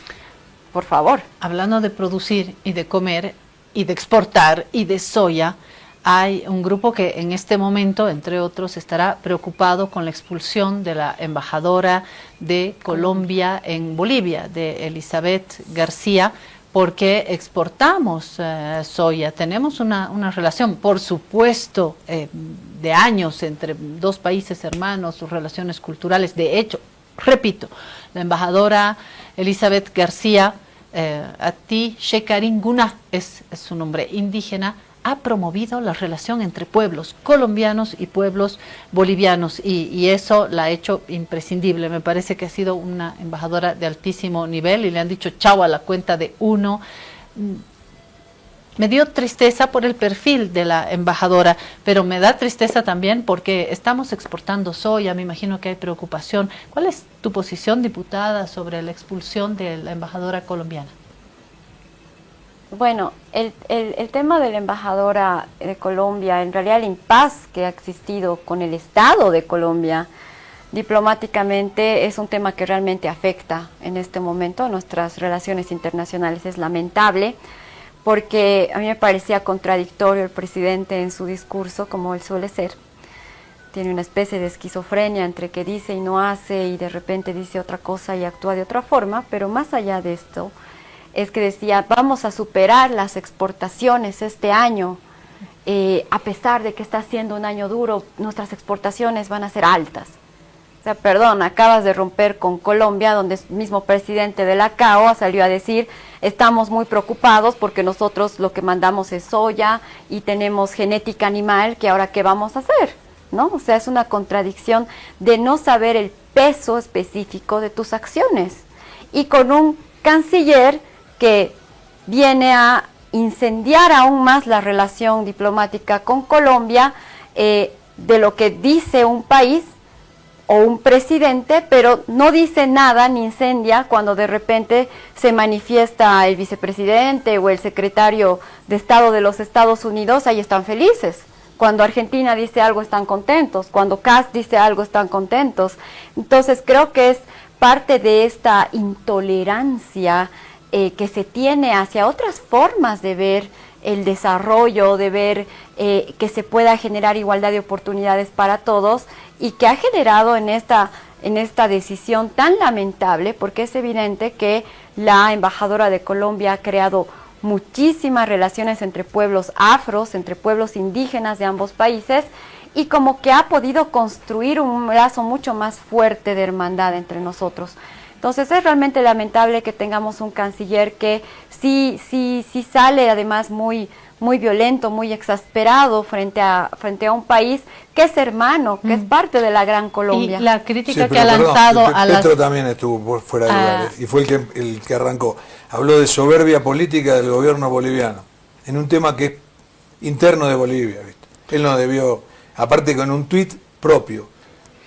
Por favor. Hablando de producir y de comer y de exportar y de soya, hay un grupo que en este momento, entre otros, estará preocupado con la expulsión de la embajadora de Colombia en Bolivia, de Elizabeth García, porque exportamos soya. Tenemos una relación, por supuesto, de años entre dos países hermanos, sus relaciones culturales. De hecho, repito, la embajadora Elizabeth García, Ati Shekarin Guna es su nombre indígena, ha promovido la relación entre pueblos colombianos y pueblos bolivianos y eso la ha hecho imprescindible. Me parece que ha sido una embajadora de altísimo nivel y le han dicho chao a la cuenta de uno. Me dio tristeza por el perfil de la embajadora, pero me da tristeza también porque estamos exportando soya, me imagino que hay preocupación. ¿Cuál es tu posición, diputada, sobre la expulsión de la embajadora colombiana? Bueno, el tema de la embajadora de Colombia, en realidad el impas que ha existido con el Estado de Colombia diplomáticamente es un tema que realmente afecta en este momento a nuestras relaciones internacionales. Es lamentable porque a mí me parecía contradictorio el presidente en su discurso, como él suele ser. Tiene una especie de esquizofrenia entre que dice y no hace y de repente dice otra cosa y actúa de otra forma, pero más allá de esto, es que decía, vamos a superar las exportaciones este año, a pesar de que está siendo un año duro, nuestras exportaciones van a ser altas. O sea, perdón, acabas de romper con Colombia, donde el mismo presidente de la CAO salió a decir, estamos muy preocupados porque nosotros lo que mandamos es soya y tenemos genética animal, que ahora ¿qué vamos a hacer? ¿No? O sea, es una contradicción de no saber el peso específico de tus acciones. Y con un canciller que viene a incendiar aún más la relación diplomática con Colombia, de lo que dice un país o un presidente, pero no dice nada ni incendia cuando de repente se manifiesta el vicepresidente o el secretario de Estado de los Estados Unidos, ahí están felices. Cuando Argentina dice algo están contentos, cuando Kast dice algo están contentos. Entonces creo que es parte de esta intolerancia que se tiene hacia otras formas de ver el desarrollo, de ver que se pueda generar igualdad de oportunidades para todos y que ha generado en esta decisión tan lamentable, porque es evidente que la embajadora de Colombia ha creado muchísimas relaciones entre pueblos afros, entre pueblos indígenas de ambos países y como que ha podido construir un lazo mucho más fuerte de hermandad entre nosotros. Entonces es realmente lamentable que tengamos un canciller que sí sale además muy violento, muy exasperado frente a un país que es hermano, que es parte de la gran Colombia. Y la crítica Sí, que ha pero lanzado perdón, a las... Petro también estuvo fuera de lugar y fue el que arrancó. Habló de soberbia política del gobierno boliviano en un tema que es interno de Bolivia, ¿viste? Él no debió, aparte con un tuit propio.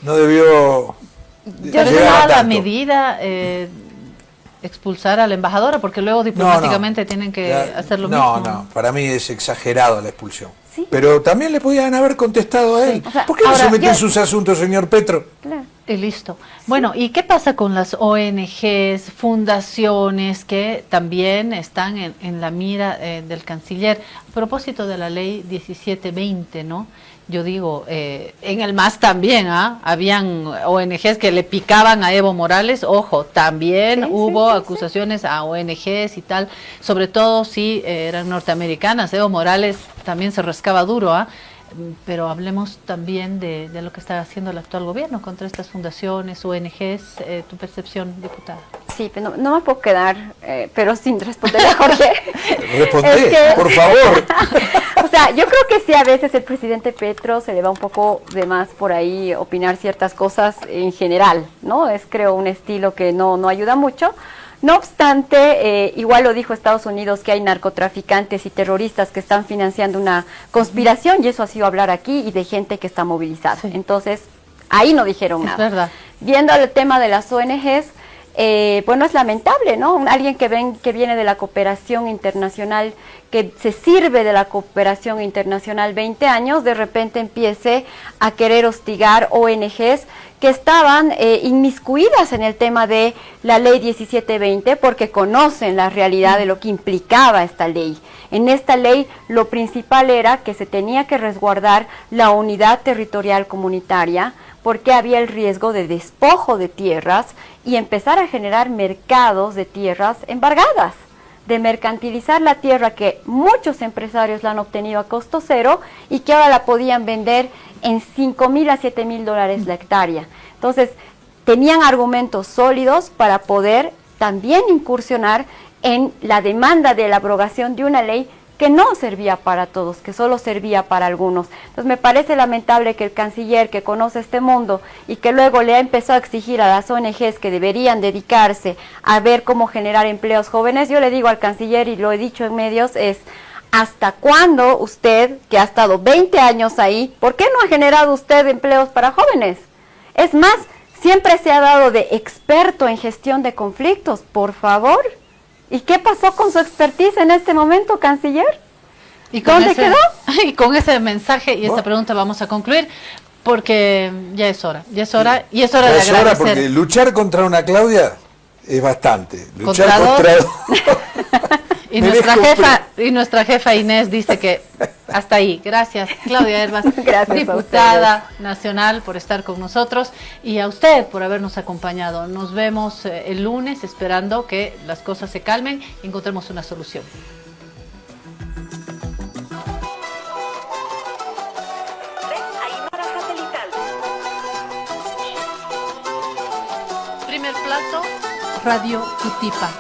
no debió Pero llegar está a a la tanto. medida expulsar a la embajadora, porque luego diplomáticamente tienen que hacer lo mismo. No, para mí es exagerado la expulsión. Sí. Pero también le podían haber contestado a él. O sea, ¿Por qué no se ahora, mete en sus asuntos, señor Petro? Claro. Y listo. Bueno, ¿y qué pasa con las ONGs, fundaciones que también están en la mira del canciller? A propósito de la ley 1720, ¿no? Yo digo, en el MAS también, habían ONGs que le picaban a Evo Morales, ojo, también hubo acusaciones a ONGs y tal, sobre todo si eran norteamericanas. Evo Morales también se rascaba duro, pero hablemos también de lo que está haciendo el actual gobierno contra estas fundaciones, ONGs. Tu percepción, diputada. Sí, pero no me puedo quedar, pero sin responderle a Jorge. Responde, por favor. O sea, yo creo que sí, a veces el presidente Petro se le va un poco de más por ahí opinar ciertas cosas en general, ¿no? Es, creo, un estilo que no ayuda mucho. No obstante, igual lo dijo Estados Unidos, que hay narcotraficantes y terroristas que están financiando una conspiración, y eso ha sido hablar aquí, y de gente que está movilizada. Sí. Entonces, ahí no dijeron nada. Es verdad. Viendo el tema de las ONGs, bueno, es lamentable, ¿no? Alguien que viene de la cooperación internacional, que se sirve de la cooperación internacional 20 años, de repente empiece a querer hostigar ONGs que estaban inmiscuidas en el tema de la ley 1720, porque conocen la realidad de lo que implicaba esta ley. En esta ley lo principal era que se tenía que resguardar la unidad territorial comunitaria, porque había el riesgo de despojo de tierras y empezar a generar mercados de tierras embargadas, de mercantilizar la tierra que muchos empresarios la han obtenido a costo cero y que ahora la podían vender en $5,000 a $7,000 la hectárea. Entonces, tenían argumentos sólidos para poder también incursionar en la demanda de la abrogación de una ley que no servía para todos, que solo servía para algunos. Entonces me parece lamentable que el canciller, que conoce este mundo y que luego le ha empezado a exigir a las ONGs que deberían dedicarse a ver cómo generar empleos jóvenes, yo le digo al canciller, y lo he dicho en medios, es: ¿hasta cuándo usted, que ha estado 20 años ahí, por qué no ha generado usted empleos para jóvenes? Es más, siempre se ha dado de experto en gestión de conflictos, por favor. ¿Y qué pasó con su expertise en este momento, canciller? ¿Y con ¿Dónde ese, quedó? Y con ese mensaje y esta pregunta vamos a concluir, porque ya es hora y es hora de Es hora, agradecer. porque luchar contra una Claudia es bastante. Luchar Contra contra Y Merezco nuestra jefa Inés dice que hasta ahí. Gracias, Claudia Herbas, Gracias diputada nacional, por estar con nosotros, y a usted por habernos acompañado. Nos vemos el lunes, esperando que las cosas se calmen y encontremos una solución. Primer plato, Radio Cutipa.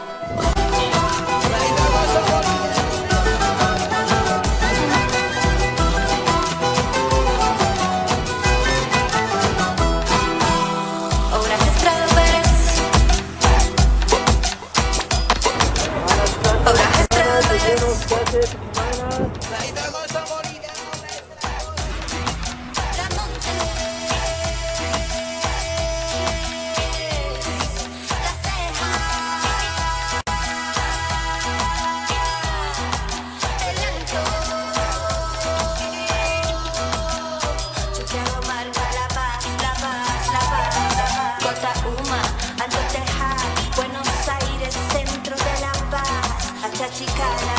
Buenos Aires, centro de la paz, a Chachicala.